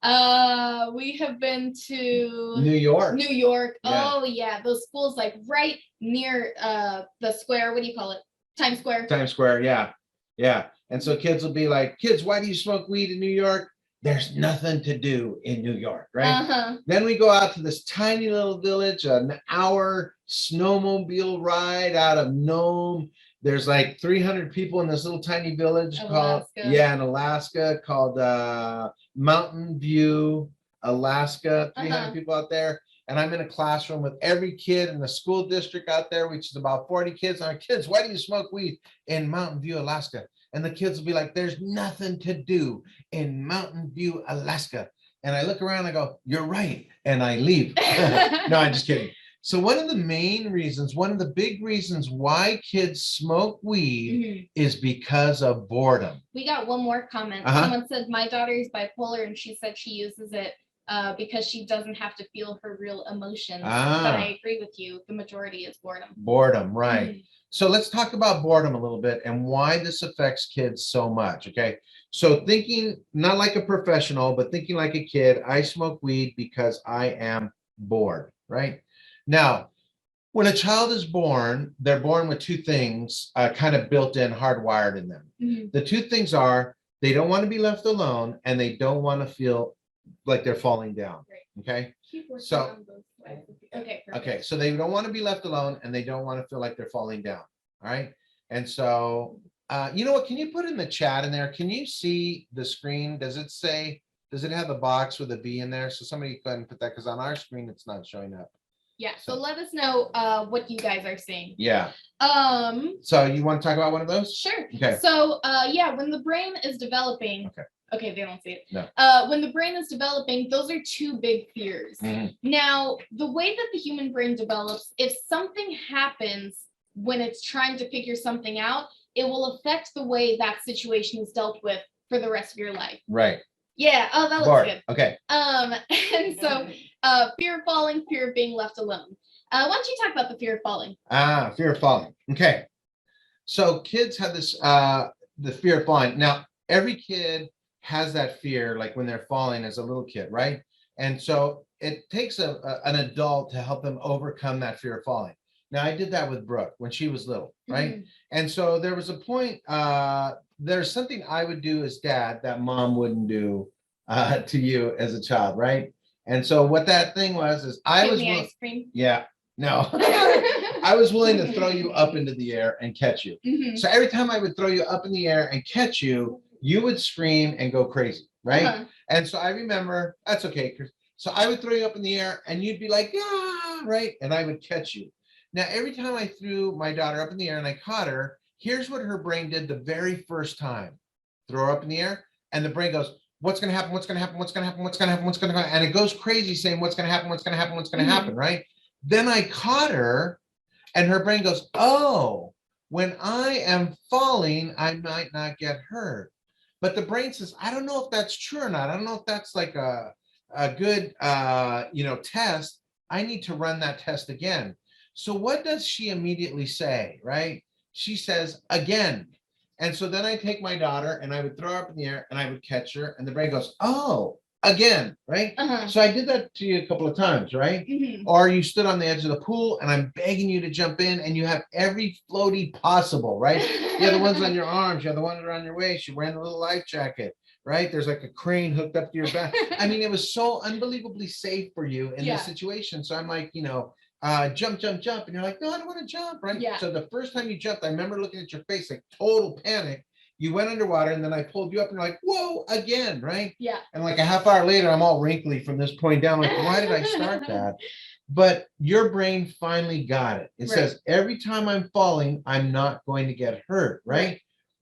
We have been to New York. New York. Yeah. Oh yeah, those schools like right near the square. What do you call it? Times Square. Times Square, yeah. Yeah. And so kids will be like, kids, why do you smoke weed in New York? There's nothing to do in New York, right? Uh-huh. Then we go out to this tiny little village, an hour snowmobile ride out of Nome. There's like 300 people in this little tiny village called, in Alaska, called Mountain View, Alaska. 300 people out there. And I'm in a classroom with every kid in the school district out there, which is about 40 kids. I'm like, kids, why do you smoke weed in Mountain View, Alaska? And the kids will be like, there's nothing to do in Mountain View, Alaska. And I look around and I go, you're right. And I leave. No, I'm just kidding. So one of the main reasons, one of the big reasons why kids smoke weed is because of boredom. We got one more comment. Someone said, my daughter is bipolar and she said she uses it because she doesn't have to feel her real emotions. But I agree with you. The majority is boredom. Boredom, right. So let's talk about boredom a little bit and why this affects kids so much, okay? So thinking, not like a professional, but thinking like a kid, I smoke weed because I am bored, right? Now, when a child is born, they're born with two things kind of built in, hardwired in them. The two things are, they don't want to be left alone and they don't want to feel like they're falling down, okay? So, okay, so they don't want to be left alone and they don't want to feel like they're falling down, all right? And so, you know what, can you put in the chat in there? Can you see the screen? Does it say, does it have the box with a V in there? So somebody go ahead and put that, because on our screen, it's not showing up. Yeah, so let us know what you guys are seeing. Yeah. So you want to talk about one of those? Sure. Okay. So yeah, when the brain is developing, okay, they don't see it. No. When the brain is developing, those are two big fears. Now, the way that the human brain develops, if something happens when it's trying to figure something out, it will affect the way that situation is dealt with for the rest of your life. Right. Yeah. Oh, that looks good. Okay. And so fear of falling, fear of being left alone. Why don't you talk about the fear of falling? Fear of falling. Okay. So kids have this, the fear of falling. Now, every kid has that fear, like when they're falling as a little kid, right? And so it takes an adult to help them overcome that fear of falling. Now, I did that with Brooke when she was little, right? And so there was a point, there's something I would do as dad that mom wouldn't do to you as a child, right? And so what that thing was is I was, ice cream. Yeah, no, I was willing to throw you up into the air and catch you. So every time I would throw you up in the air and catch you, you would scream and go crazy, right? And so I remember, that's okay, Chris. So I would throw you up in the air and you'd be like, yeah, right? And I would catch you. Now, every time I threw my daughter up in the air and I caught her, here's what her brain did the very first time. Throw her up in the air and the brain goes, what's going to happen? What's going to happen? What's going to happen? What's going to happen? What's going to happen? And it goes crazy saying, what's going to happen? What's going to happen? What's going to happen? Right? Then I caught her and her brain goes, oh, when I am falling, I might not get hurt. But the brain says, I don't know if that's true or not. I don't know if that's like a good, test. I need to run that test again. So what does she immediately say, right? She says, again. And so then I take my daughter and I would throw her up in the air and I would catch her and the brain goes, oh, again, right? So I did that to you a couple of times, right? Or you stood on the edge of the pool and I'm begging you to jump in and you have every floaty possible, right? You have the ones on your arms, you have the ones around your waist, you're wearing a little life jacket, right? There's like a crane hooked up to your back. I mean, it was so unbelievably safe for you in this situation. So I'm like, jump. And you're like, no, I don't want to jump, right? So the first time you jumped, I remember looking at your face, like total panic. You went underwater and then I pulled you up and you're like, whoa, again, right? Yeah. And like a half hour later, I'm all wrinkly from this point down. Like, why did I start that? But your brain finally got it. It says, every time I'm falling, I'm not going to get hurt, right?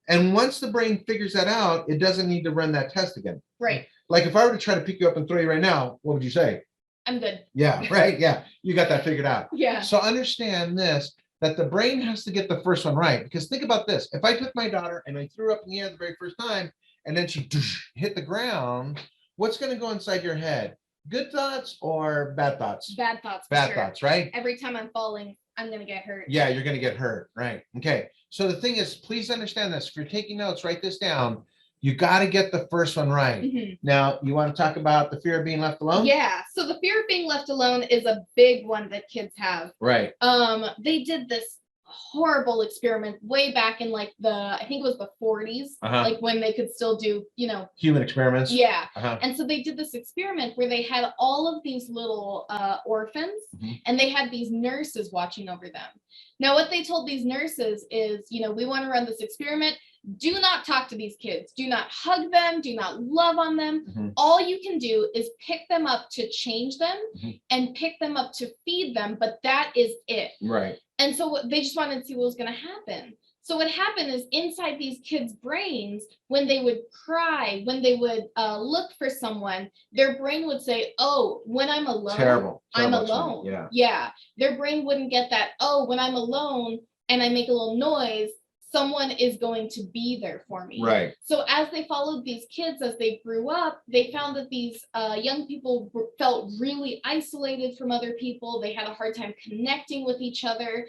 And once the brain figures that out, it doesn't need to run that test again. Right. Like if I were to try to pick you up and throw you right now, what would you say? I'm good. Yeah, right. Yeah. You got that figured out. Yeah. So understand this, that the brain has to get the first one right. Because think about this. If I took my daughter and I threw her up in the air the very first time and then she hit the ground, what's going to go inside your head? Good thoughts or bad thoughts? Bad thoughts. For Bad sure. thoughts, right? Every time I'm falling, I'm gonna get hurt. Yeah, you're going to get hurt, right? Okay. So the thing is, please understand this. If you're taking notes, write this down. You got to get the first one right. Mhm. Now, you want to talk about the fear of being left alone? Yeah. So the fear of being left alone is a big one that kids have. Right. They did this horrible experiment way back in like I think it was the 40s, like when they could still do, Human experiments. yeah. Uh-huh. And so they did this experiment where they had all of these little orphans, and they had these nurses watching over them. Now, what they told these nurses is, we want to run this experiment. Do not talk to these kids. Do not hug them. Do not love on them. All you can do is pick them up to change them and pick them up to feed them, but that is it. Right. And so they just wanted to see what was going to happen. So what happened is inside these kids' brains, when they would cry, when they would look for someone, their brain would say, oh, when I'm alone, Terrible. I'm Terrible alone. Yeah. Yeah. Their brain wouldn't get that, oh, when I'm alone and I make a little noise, someone is going to be there for me. Right. So as they followed these kids as they grew up, they found that these young people felt really isolated from other people. They had a hard time connecting with each other.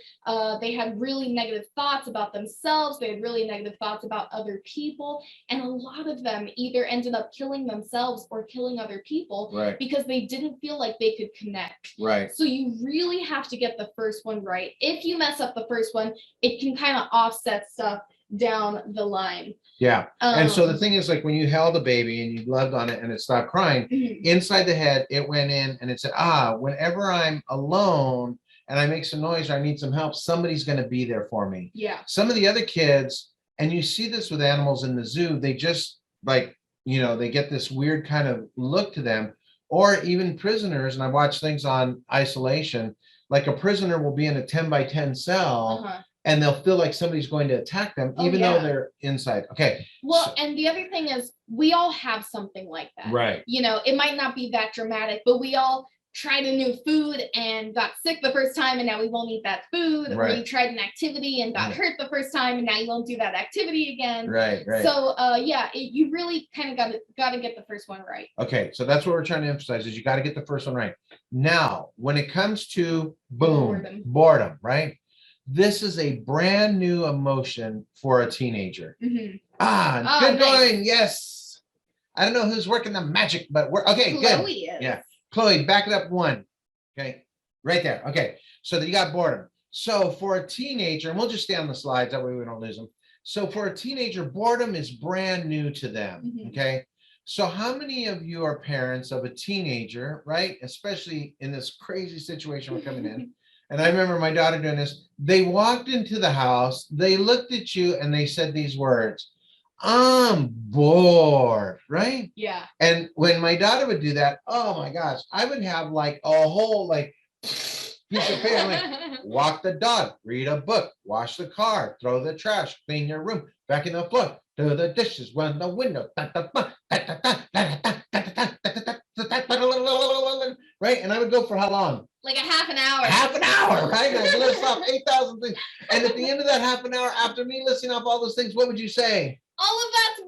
They had really negative thoughts about themselves. They had really negative thoughts about other people. And a lot of them either ended up killing themselves or killing other people because they didn't feel like they could connect. Right. So you really have to get the first one right. If you mess up the first one, it can kind of offset stuff down the line. Yeah. And so the thing is, like when you held a baby and you loved on it and it stopped crying, inside the head, it went in and it said, whenever I'm alone and I make some noise or I need some help, somebody's going to be there for me. Yeah. Some of the other kids, and you see this with animals in the zoo, they just they get this weird kind of look to them, or even prisoners. And I watch things on isolation, like a prisoner will be in a 10 by 10 cell. And they'll feel like somebody's going to attack them, even though they're inside. Okay. Well, and the other thing is we all have something like that. Right. It might not be that dramatic, but we all tried a new food and got sick the first time and now we won't eat that food. Or you tried an activity and got hurt the first time and now you won't do that activity again. Right. So you really kind of got to get the first one right. Okay. So that's what we're trying to emphasize is you got to get the first one right. Now, when it comes to boredom, right? This is a brand new emotion for a teenager. Good going. Yes. I don't know who's working the magic, but we're okay. Chloe Good. is. Yeah. Chloe, back it up one. Okay. Right there. Okay. So you got boredom. So for a teenager, and we'll just stay on the slides. That way we don't lose them. So for a teenager, boredom is brand new to them. Okay. So how many of you are parents of a teenager, right? Especially in this crazy situation we're coming in. And I remember my daughter doing this. They walked into the house, they looked at you and they said these words, I'm bored, right? Yeah. And when my daughter would do that, oh my gosh, I would have like a whole piece of paper, like walk the dog, read a book, wash the car, throw the trash, clean your room, vacuum the floor, do the dishes, run the window, right? And I would go for how long? Like a half an hour. Half an hour, right? I list off 8,000 things. And at the end of that half an hour, after me listing off all those things, what would you say? All of that's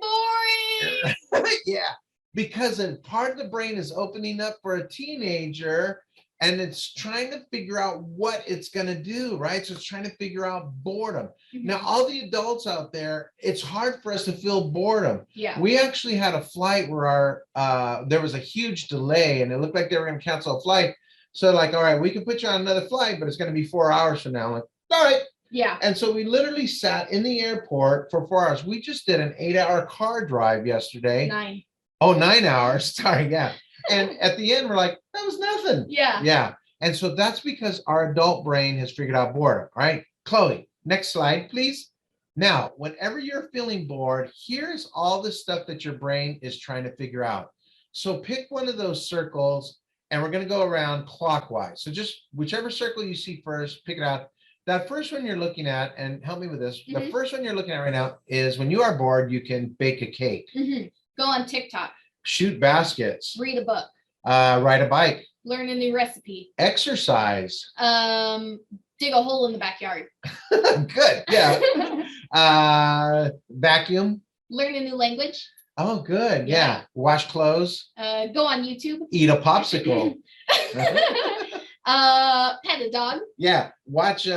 boring. Yeah, because part of the brain is opening up for a teenager and it's trying to figure out what it's going to do, right? So it's trying to figure out boredom. Now, all the adults out there, it's hard for us to feel boredom. Yeah. We actually had a flight where there was a huge delay and it looked like they were going to cancel a flight. So like, all right, we can put you on another flight, but it's going to be 4 hours from now. Like, all right. Yeah. And so we literally sat in the airport for 4 hours. We just did an 8-hour car drive yesterday. 9. Oh, 9 hours. Sorry. Yeah. And at the end, we're like, that was nothing. Yeah. Yeah. And so that's because our adult brain has figured out boredom. All right. Chloe, next slide, please. Now, whenever you're feeling bored, here's all the stuff that your brain is trying to figure out. So pick one of those circles and we're going to go around clockwise. So just whichever circle you see first, pick it out. That first one you're looking at, and help me with this, the first one you're looking at right now is when you are bored, you can bake a cake. Go on TikTok. Shoot baskets. Read a book. Ride a bike. Learn a new recipe. Exercise. Dig a hole in the backyard. Good. Yeah. Vacuum. Learn a new language. Oh, good. Yeah. Yeah. Wash clothes, Go on YouTube. eat a popsicle. Pet a dog. Yeah. Watch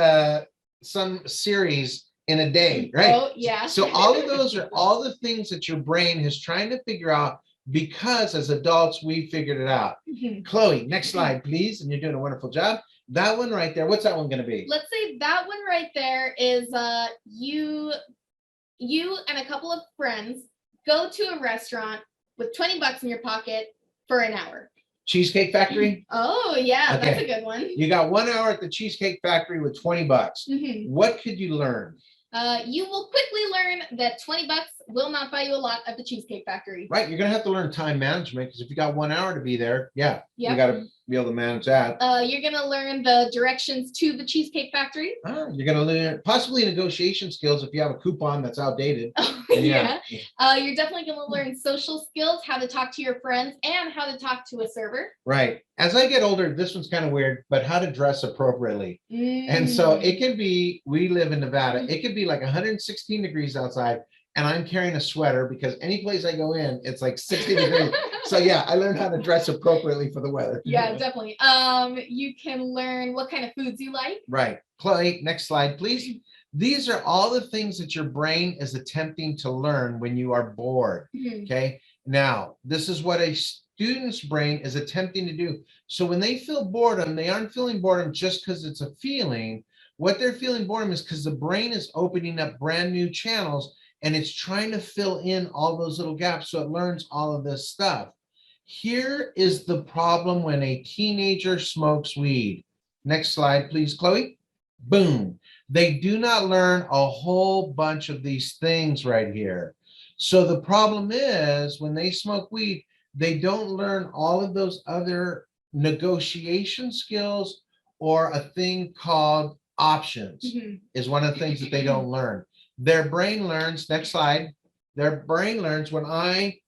some series in a day, right? Oh, yeah. So all of those are all the things that your brain is trying to figure out because as adults, we figured it out. Mhm. Chloe, next slide, please. And you're doing a wonderful job. That one right there, what's that one going to be? Let's say that one right there is you and a couple of friends go to a restaurant with 20 bucks in your pocket for an hour. Cheesecake Factory? Oh, yeah, that's Okay. a good one. You got 1 hour at the Cheesecake Factory with 20 bucks. Mhm. What could you learn? You will quickly learn that 20 bucks will not buy you a lot at the Cheesecake Factory. Right, you're gonna have to learn time management because if you got 1 hour to be there, yeah, you Yep. got to be able to manage that. You're gonna learn the directions to the Cheesecake Factory. You're gonna learn possibly negotiation skills if you have a coupon that's outdated. Oh, Yeah. yeah. You're definitely gonna learn social skills, how to talk to your friends, and how to talk to a server. Right. As I get older, this one's kind of weird, but how to dress appropriately. And so it can be, we live in Nevada, it could be like 116 degrees outside, and I'm carrying a sweater because any place I go in, it's like 60 degrees. So yeah, I learned how to dress appropriately for the weather. Yeah, definitely. You can learn what kind of foods you like. Right. Chloe, next slide, please. These are all the things that your brain is attempting to learn when you are bored. Mhm. Okay. Now, this is what a student's brain is attempting to do. So when they feel boredom, they aren't feeling boredom just because it's a feeling. What they're feeling boredom is because the brain is opening up brand new channels and it's trying to fill in all those little gaps so it learns all of this stuff. Here is the problem when a teenager smokes weed. Next slide, please, Chloe. Boom. They do not learn a whole bunch of these things right here. So the problem is when they smoke weed, they don't learn all of those other negotiation skills or a thing called options Mhm. is one of the things that they don't learn. Their brain learns, next slide, their brain learns when I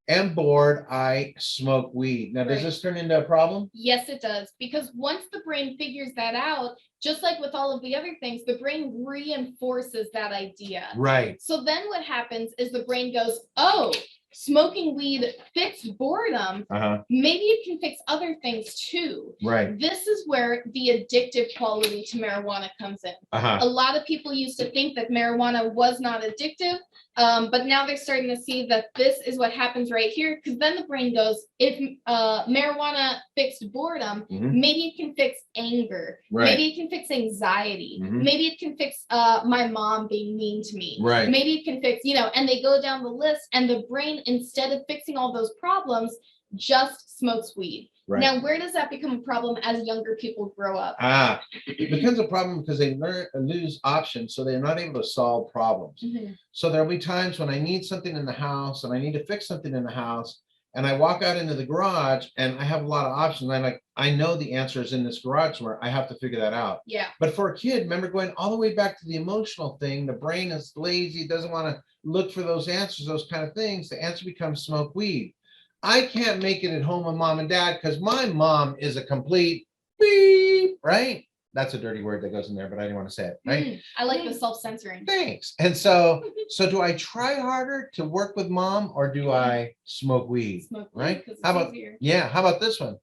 am bored, I smoke weed. Now, does Right. this turn into a problem? Yes, it does. Because once the brain figures that out, just like with all of the other things, the brain reinforces that idea. Right. So then what happens is the brain goes, oh, smoking weed fixed boredom. Maybe it can fix other things too. Right. This is where the addictive quality to marijuana comes in. A lot of people used to think that marijuana was not addictive, but now they're starting to see that this is what happens right here, because then the brain goes, if marijuana fixed boredom, maybe it can fix anger. Right. Maybe it can fix anxiety. Maybe it can fix my mom being mean to me. Right. Maybe it can fix, and they go down the list, and the brain, instead of fixing all those problems, just smokes weed. Right. Now, where does that become a problem as younger people grow up? It becomes a problem because they lose options, so they're not able to solve problems. So there'll be times when I need something in the house and I need to fix something in the house, and I walk out into the garage and I have a lot of options. I'm like, I know the answer is in this garage somewhere. I have to figure that out. Yeah. But for a kid, remember going all the way back to the emotional thing, the brain is lazy, doesn't want to look for those answers, those kind of things. The answer becomes smoke weed. I can't make it at home with mom and dad because my mom is a complete beep, right? That's a dirty word that goes in there, but I didn't want to say it, right? I like the self-censoring. Thanks. And so do I try harder to work with mom or do I smoke weed? Smoke weed, right? 'cause it's How about, easier. yeah, how about this one?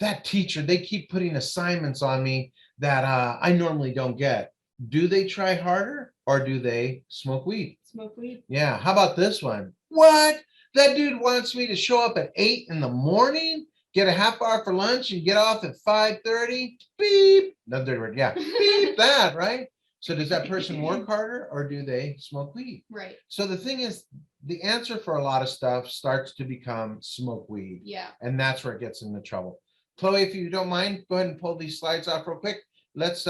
That teacher, they keep putting assignments on me that I normally don't get. Do they try harder or do they smoke weed? Smoke weed. Yeah. How about this one? What? That dude wants me to show up at 8 in the morning, get a half hour for lunch and get off at 5:30. Beep. Another dirty word. Yeah. Beep that, right? So does that person work harder or do they smoke weed? Right. So the thing is, the answer for a lot of stuff starts to become smoke weed. Yeah. And that's where it gets into trouble. Chloe, if you don't mind, go ahead and pull these slides off real quick. Let's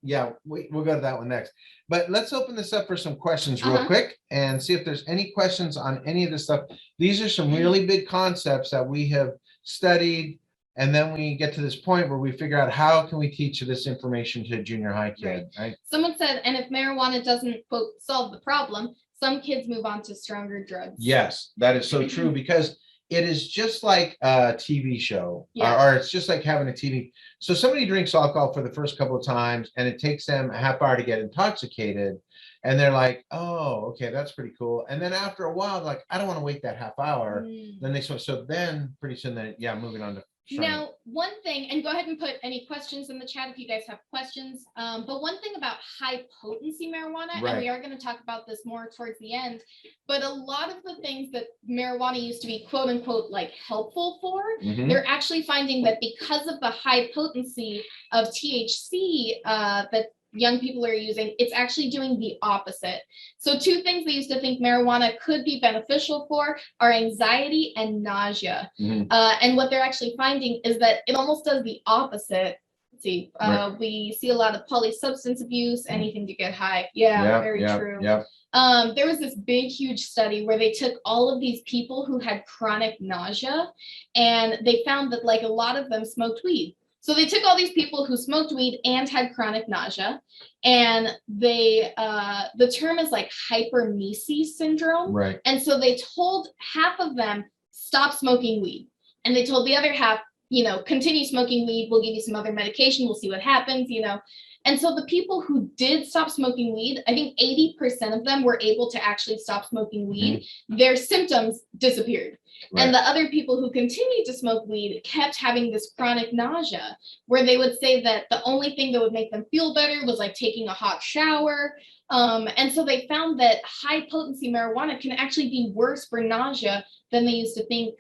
yeah, we'll go to that one next. But let's open this up for some questions real quick and see if there's any questions on any of this stuff. These are some really big concepts that we have studied. And then we get to this point where we figure out how can we teach this information to a junior high kid, right? Someone said, and if marijuana doesn't, quote, solve the problem, some kids move on to stronger drugs. Yes, that is so true because it is just like a TV show, or it's just like having a TV. So somebody drinks alcohol for the first couple of times and it takes them a half hour to get intoxicated. And they're like, oh, okay, that's pretty cool. And then after a while, like, I don't want to wait that half hour. Then they so then pretty soon then moving on to Now, one thing, and go ahead and put any questions in the chat if you guys have questions. But one thing about high potency marijuana, and we are going to talk about this more towards the end, but a lot of the things that marijuana used to be quote unquote like helpful for, they're actually finding that because of the high potency of THC that young people are using, it's actually doing the opposite. So two things they used to think marijuana could be beneficial for are anxiety and nausea. And what they're actually finding is that it almost does the opposite. Let's see, we see a lot of polysubstance abuse, anything to get high. Very true. There was this big, huge study where they took all of these people who had chronic nausea, and they found that like a lot of them smoked weed. So they took all these people who smoked weed and had chronic nausea, and they, the term is like hypermesis syndrome. Right. And so they told half of them, stop smoking weed. And they told the other half, you know, continue smoking weed. We'll give you some other medication. We'll see what happens, you know. And so the people who did stop smoking weed, I think 80% of them were able to actually stop smoking weed. Their symptoms disappeared. And the other people who continued to smoke weed kept having this chronic nausea, where they would say that the only thing that would make them feel better was like taking a hot shower. And so they found that high potency marijuana can actually be worse for nausea than they used to think.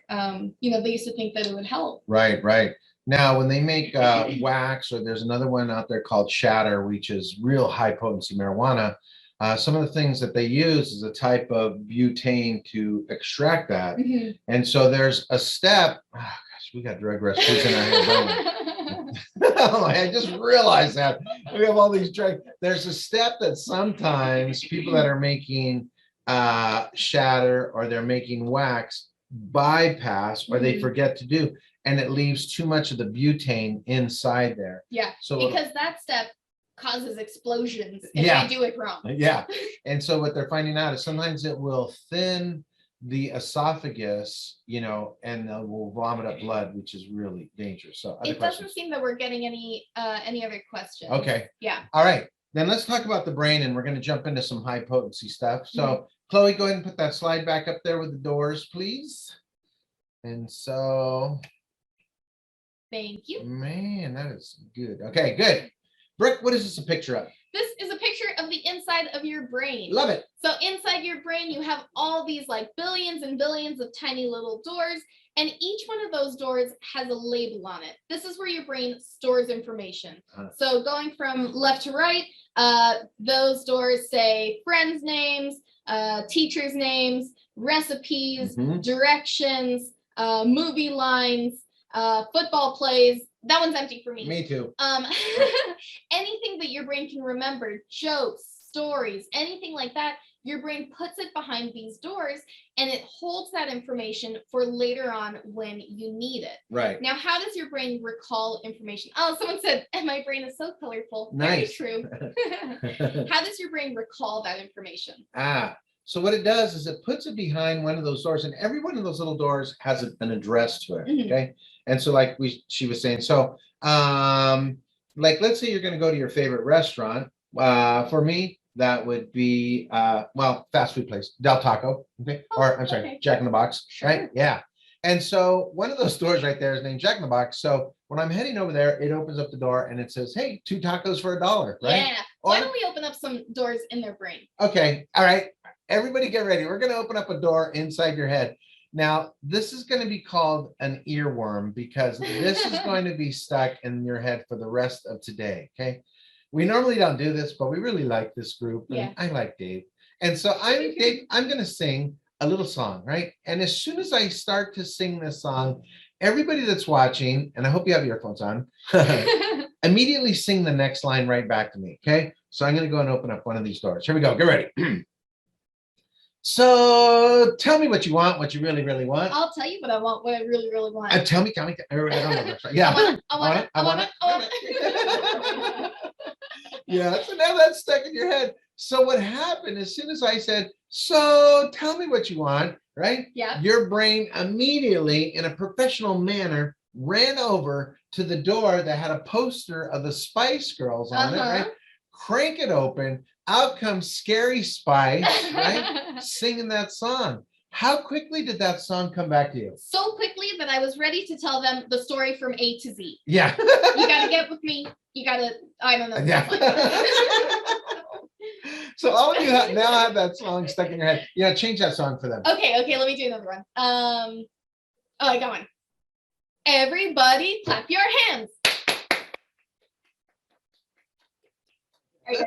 You know, they used to think that it would help. Right. Now, when they make wax, or there's another one out there called shatter, which is real high potency marijuana, some of the things that they use is a type of butane to extract that. And so there's a step. Oh, gosh, we got drug recipes in our head. I just realized that we have all these drugs. There's a step that sometimes people that are making shatter or they're making wax bypass or they forget to do, and it leaves too much of the butane inside there. So because that step causes explosions if they do it wrong. And so what they're finding out is sometimes it will thin the esophagus, you know, and will vomit up blood, which is really dangerous. So it doesn't seem that we're getting any other questions. Okay. All right. Then let's talk about the brain, and we're going to jump into some high potency stuff. So Chloe, go ahead and put that slide back up there with the doors, please. And so thank you. Man, that is good. Okay, good. Brooke, what is this a picture of? This is a picture of the inside of your brain. Love it. So inside your brain, you have all these like billions and billions of tiny little doors, and each one of those doors has a label on it. This is where your brain stores information. So going from left to right, those doors say friends' names, teachers' names, recipes, directions, movie lines, football plays. That one's empty for me. Me too. Anything that your brain can remember, jokes, stories, anything like that, your brain puts it behind these doors and it holds that information for later on when you need it. Right. Now, how does your brain recall information? Oh, someone said, and my brain is so colorful. Nice. Very true. How does your brain recall that information? So what it does is it puts it behind one of those doors, and every one of those little doors has an address to it. Okay. And so like she was saying, so like let's say you're going to go to your favorite restaurant. For me, that would be fast food place, Del Taco. Okay. Or I'm sorry, Jack in the Box. Sure. Right. Yeah. And so one of those stores right there is named Jack in the Box. So when I'm heading over there, it opens up the door and it says, hey, 2 tacos for $1, right? Yeah. Why don't we open up some doors in their brain? Okay. All right. Everybody get ready. We're going to open up a door inside your head. Now, this is going to be called an earworm because this is going to be stuck in your head for the rest of today. Okay. We normally don't do this, but we really like this group. And I like Dave. And so I'm going to sing a little song, right? And as soon as I start to sing this song, everybody that's watching, and I hope you have earphones on, immediately sing the next line right back to me. Okay. So I'm going to go and open up one of these doors. Here we go. Get ready. So tell me what you want, what you really, really want. I'll tell you what I want, what I really, really want. Tell me. I don't know. Yeah. I want it. Yeah. So now that's stuck in your head. So what happened as soon as I said, so tell me what you want, right? Yeah. Your brain immediately, in a professional manner, ran over to the door that had a poster of the Spice Girls on it, right? crank it open, out comes Scary Spice, right? Singing that song. How quickly did that song come back to you? So quickly that I was ready to tell them the story from A to Z. Yeah. You gotta get with me. You gotta, I don't know. Yeah. So all of you now have that song stuck in your head. Yeah, change that song for them. Okay, let me do another one. Oh, I got one. Everybody clap your hands. Are you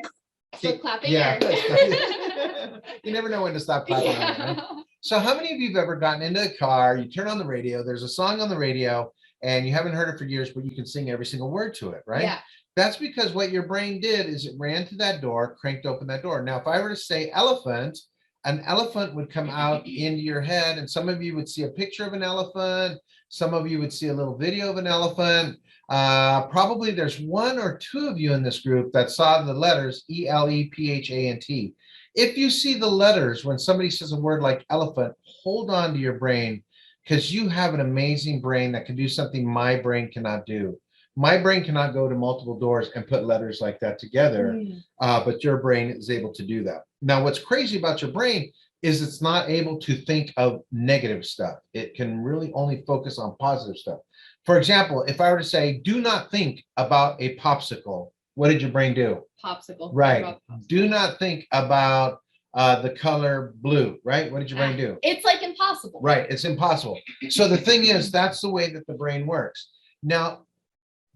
still clapping? Yeah. Or- You never know when to stop clapping. On it, right? So how many of you have ever gotten into a car, you turn on the radio, there's a song on the radio, and you haven't heard it for years, but you can sing every single word to it, right? Yeah. That's because what your brain did is it ran to that door, cranked open that door. Now, if I were to say elephant, an elephant would come out into your head, and some of you would see a picture of an elephant. Some of you would see a little video of an elephant. Probably there's one or two of you in this group that saw the letters ELEPHANT. If you see the letters when somebody says a word like elephant, hold on to your brain, because you have an amazing brain that can do something my brain cannot do. My brain cannot go to multiple doors and put letters like that together, but your brain is able to do that. Now, what's crazy about your brain is it's not able to think of negative stuff. It can really only focus on positive stuff. For example, if I were to say, do not think about a popsicle, what did your brain do? Popsicle. Right. Popsicle. Do not think about the color blue, right? What did your brain do? It's like impossible. Right. It's impossible. So the thing is, that's the way that the brain works. Now,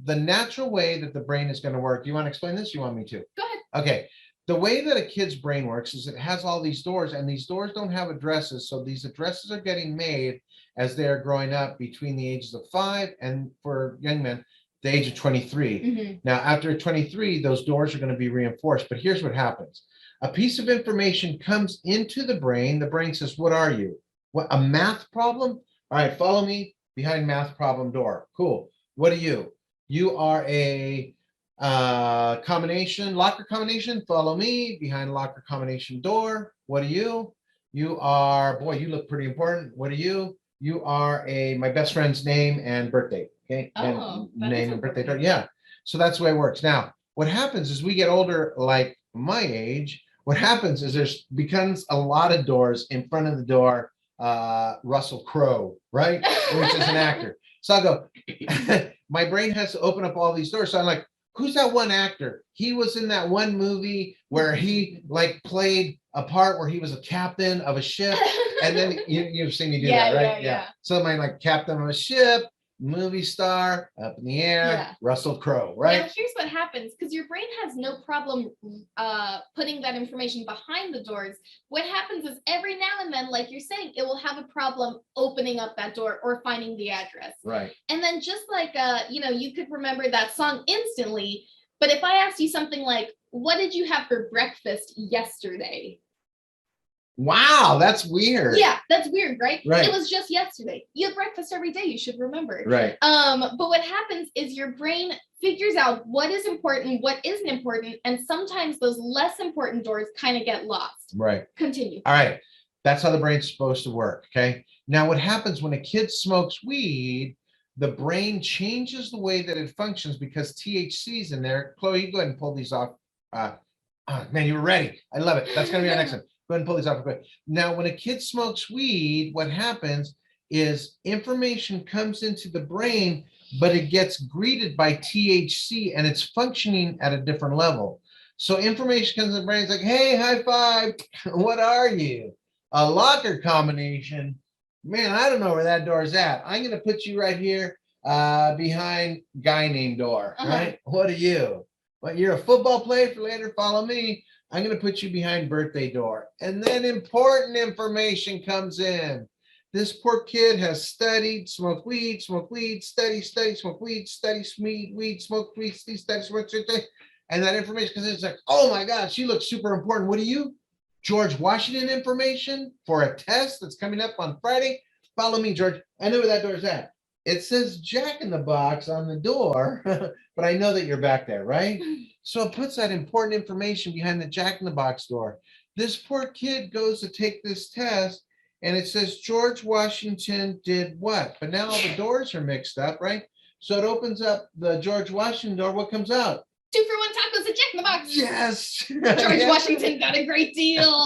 the natural way that the brain is going to work, you want to explain this? You want me to? Go ahead. Okay. The way that a kid's brain works is it has all these doors, and these doors don't have addresses. So these addresses are getting made as they're growing up between the ages of 5 and, for young men, the age of 23. Now, after 23, those doors are going to be reinforced. But here's what happens. A piece of information comes into the brain. The brain says, what are you? What, a math problem? All right, follow me behind math problem door. Cool. What are you? You are a combination, locker combination. Follow me behind locker combination door. What are you? You are, boy, you look pretty important. What are you? You are my best friend's name and birthday. Okay. Oh, and name and birthday. Yeah. So that's the way it works. Now, what happens is we get older, like my age, what happens is there's becomes a lot of doors in front of the door. Russell Crowe, right? Which is an actor. So I'll go, my brain has to open up all these doors. So I'm like, who's that one actor? He was in that one movie where he like played a part where he was a captain of a ship. And then you've seen me do that, right? Yeah. So my like captain of a ship, movie star, up in the air, Russell Crowe, right? Now, here's what happens, because your brain has no problem putting that information behind the doors. What happens is every now and then, like you're saying, it will have a problem opening up that door or finding the address. Right. And then just like, you could remember that song instantly. But if I asked you something like, what did you have for breakfast yesterday? Wow, that's weird. Yeah, that's weird, right? Right. It was just yesterday. You have breakfast every day. You should remember. Right. But what happens is your brain figures out what is important, what isn't important, and sometimes those less important doors kind of get lost. Right. Continue. All right. That's how the brain's supposed to work. Okay. Now, what happens when a kid smokes weed, the brain changes the way that it functions because THC is in there. Chloe, you go ahead and pull these off. Man, you were ready. I love it. That's going to be our next one. Go ahead and pull these off real quick. Now, when a kid smokes weed, what happens is information comes into the brain, but it gets greeted by THC and it's functioning at a different level. So information comes in the brain, it's like, hey, high five. What are you? A locker combination. Man, I don't know where that door is at. I'm going to put you right here behind guy named door, right? What are you? Well, you're a football player for later. Follow me. I'm going to put you behind birthday door. And then important information comes in. This poor kid has studied, smoked weed, study, smoke weed, study, weed, smoke weed, study, smoke, and that information comes in. It's like, oh my gosh, you look super important. What are you? George Washington information for a test that's coming up on Friday. Follow me, George. I know where that door is at. It says Jack in the Box on the door, but I know that you're back there, right? So it puts that important information behind the Jack in the Box door. This poor kid goes to take this test and it says George Washington did what? But now all the doors are mixed up, right? So it opens up the George Washington door. What comes out? 2-for-1 tacos at Jack in the Box. Yes. George Washington got a great deal.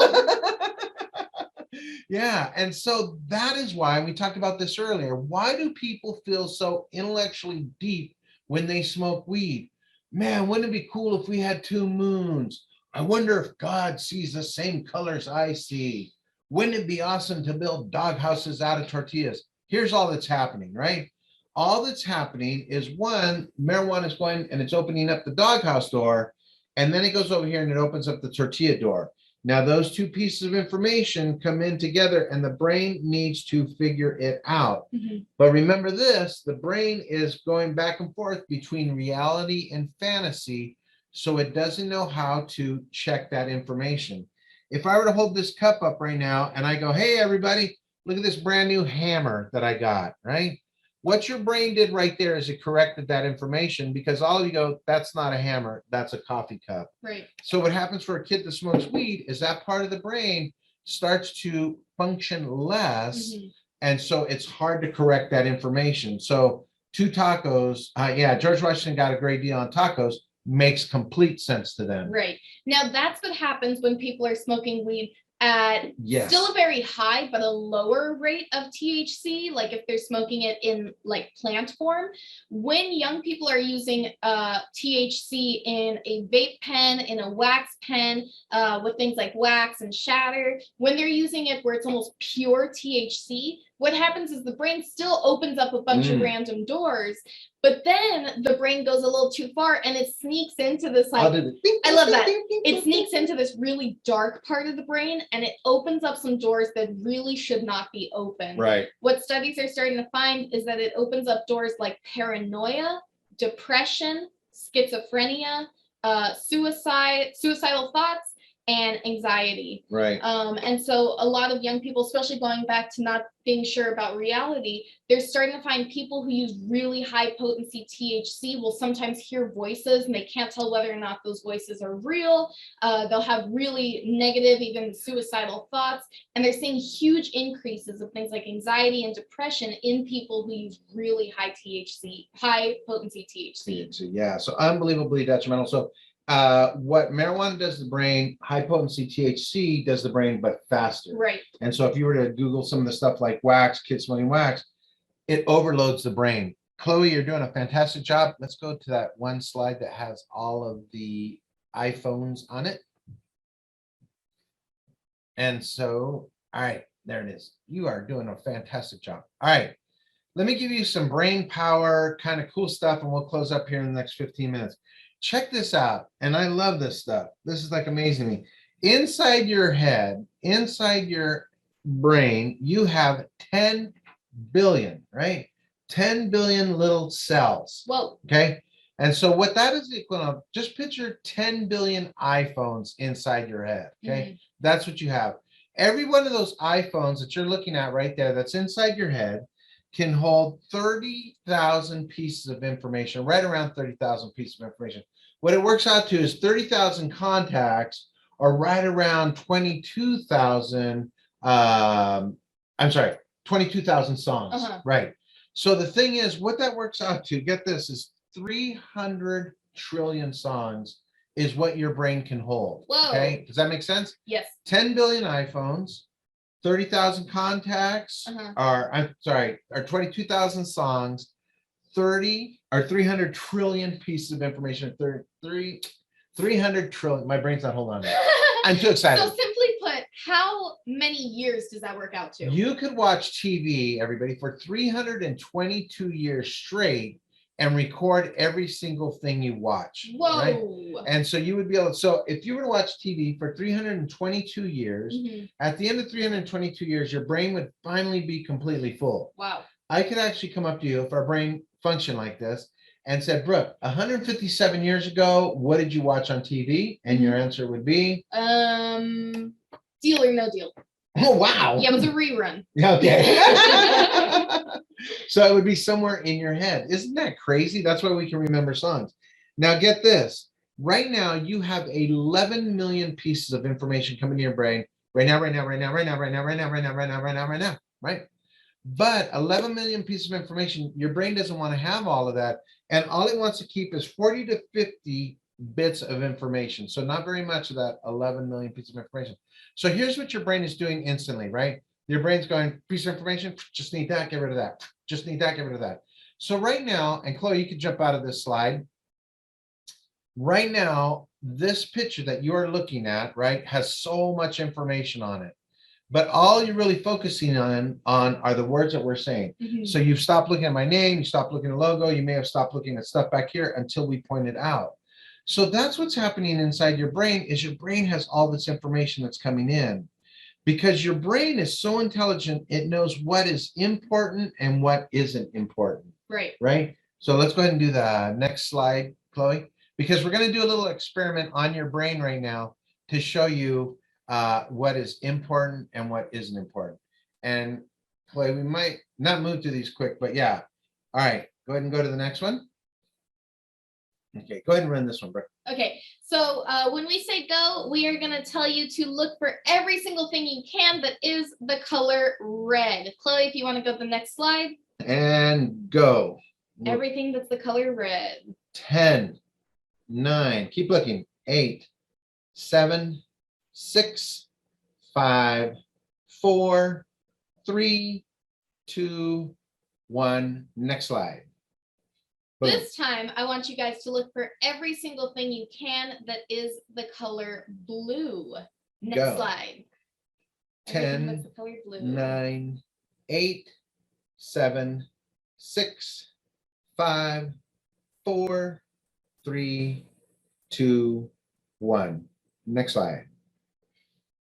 Yeah, and so that is why we talked about this earlier. Why do people feel so intellectually deep when they smoke weed? Man, wouldn't it be cool if we had two moons? I wonder if God sees the same colors I see. Wouldn't it be awesome to build dog houses out of tortillas? Here's all that's happening, right? All that's happening is one, marijuana is going and it's opening up the doghouse door, and then it goes over here and it opens up the tortilla door. Now, those two pieces of information come in together and the brain needs to figure it out. But remember this, the brain is going back and forth between reality and fantasy, so it doesn't know how to check that information. If I were to hold this cup up right now and I go, hey, everybody, look at this brand new hammer that I got, right? What your brain did right there is it corrected that information, because all of you go, that's not a hammer, that's a coffee cup. Right. So what happens for a kid that smokes weed is that part of the brain starts to function less. And so it's hard to correct that information. So two tacos, yeah, George Washington got a great deal on tacos, makes complete sense to them. Right. Now that's what happens when people are smoking weed at Yes. still a very high but a lower rate of THC, like if they're smoking it in like plant form. When young people are using THC in a vape pen, in a wax pen, with things like wax and shatter, when they're using it where it's almost pure THC, what happens is the brain still opens up a bunch of random doors, but then the brain goes a little too far and it sneaks into this, like, I love that. It sneaks into this really dark part of the brain and it opens up some doors that really should not be open. Right. What studies are starting to find is that it opens up doors like paranoia, depression, schizophrenia, suicidal thoughts, and anxiety. Right. And so a lot of young people, especially going back to not being sure about reality, they're starting to find people who use really high potency THC will sometimes hear voices and they can't tell whether or not those voices are real. They'll have really negative, even suicidal thoughts. And they're seeing huge increases of things like anxiety and depression in people who use really high THC, high potency THC. Yeah, so unbelievably detrimental. So what marijuana does to the brain, high potency THC does the brain, but faster. Right. And so if you were to Google some of the stuff like wax, kids smoking wax, it overloads the brain. Chloe, you're doing a fantastic job. Let's go to that one slide that has all of the iPhones on it. And so, all right, there it is. You are doing a fantastic job. All right, let me give you some brain power, kind of cool stuff, and we'll close up here in the next 15 minutes. Check this out. And I love this stuff. This is like amazing to me. Inside your head, inside your brain, you have 10 billion, right? 10 billion little cells. Whoa. Okay. And so what that is equal of, just picture 10 billion iPhones inside your head. Okay. That's what you have. Every one of those iPhones that you're looking at right there, that's inside your head, can hold 30,000 pieces of information, right around 30,000 pieces of information. What it works out to is 30,000 contacts are right around 22,000, 22,000 songs, right? So the thing is, what that works out to, get this, is 300 trillion songs is what your brain can hold. Whoa. Okay, does that make sense? Yes. 10 billion iPhones, 30,000 contacts, are 22,000 songs, 300 trillion pieces of information, 300 trillion. My brain's not holding on to that. I'm too excited. So simply put, how many years does that work out to? You could watch TV, everybody, for 322 years straight and record every single thing you watch. Whoa. Right? And so you would be able to, so if you were to watch TV for 322 years, at the end of 322 years, your brain would finally be completely full. Wow. I could actually come up to you if our brain functioned like this and said, Brooke, 157 years ago, what did you watch on TV? And your answer would be? Deal or No Deal. Oh, wow. Yeah, it was a rerun. Okay. So it would be somewhere in your head. Isn't that crazy? That's why we can remember songs. Now get this. Right now, you have 11 million pieces of information coming to your brain right now. But 11 million pieces of information, your brain doesn't want to have all of that. And all it wants to keep is 40 to 50 bits of information. So not very much of that 11 million pieces of information. So here's what your brain is doing instantly, right? Your brain's going, piece of information, just need that, get rid of that. Just need that, get rid of that. So right now, and Chloe, you can jump out of this slide. Right now, this picture that you are looking at, right, has so much information on it. But all you're really focusing on are the words that we're saying. So you've stopped looking at my name, you stopped looking at the logo, you may have stopped looking at stuff back here until we point it out. So that's what's happening inside your brain, is your brain has all this information that's coming in. Because your brain is so intelligent, it knows what is important and what isn't important. Right. Right? So let's go ahead and do the next slide, Chloe, because we're going to do a little experiment on your brain right now to show you what is important and what isn't important. And Chloe, we might not move through these quick, but yeah. All right, go ahead and go to the next one. Okay, go ahead and run this one, Brooke. Okay, so when we say go, we are going to tell you to look for every single thing you can that is the color red. Chloe, if you want to go to the next slide. And go. Everything that's the color red. 10, 9, keep looking. 8, 7, 6, 5, 4, 3, 2, 1. Next slide. Boom. This time, I want you guys to look for every single thing you can that is the color blue. Next Go. slide. 10, that's the color blue. 9, 8, 7, 6, 5, 4, 3, 2, 1. Next slide.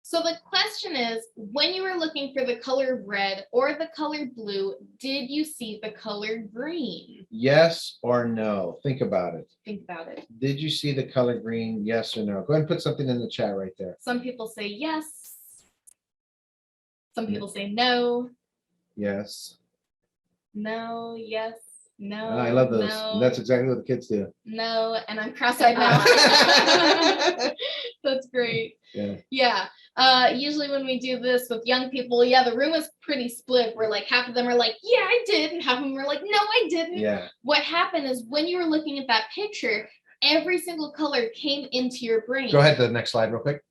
So the question is, when you were looking for the color red or the color blue, did you see the color green? Yes or no? Think about it. Think about it. Did you see the color green? Yes or no? Go ahead and put something in the chat right there. Some people say yes. Some people say no. Yes. No, yes, no. Oh, I love those. No, That's exactly what the kids do. no, and I'm cross-eyed now. That's great. Yeah. Yeah. Usually when we do this with young people, yeah, the room is pretty split. Where like half of them are like, yeah, I did, and half of them are like, no, I didn't. Yeah. What happened is when you were looking at that picture, every single color came into your brain. Go ahead to the next slide real quick.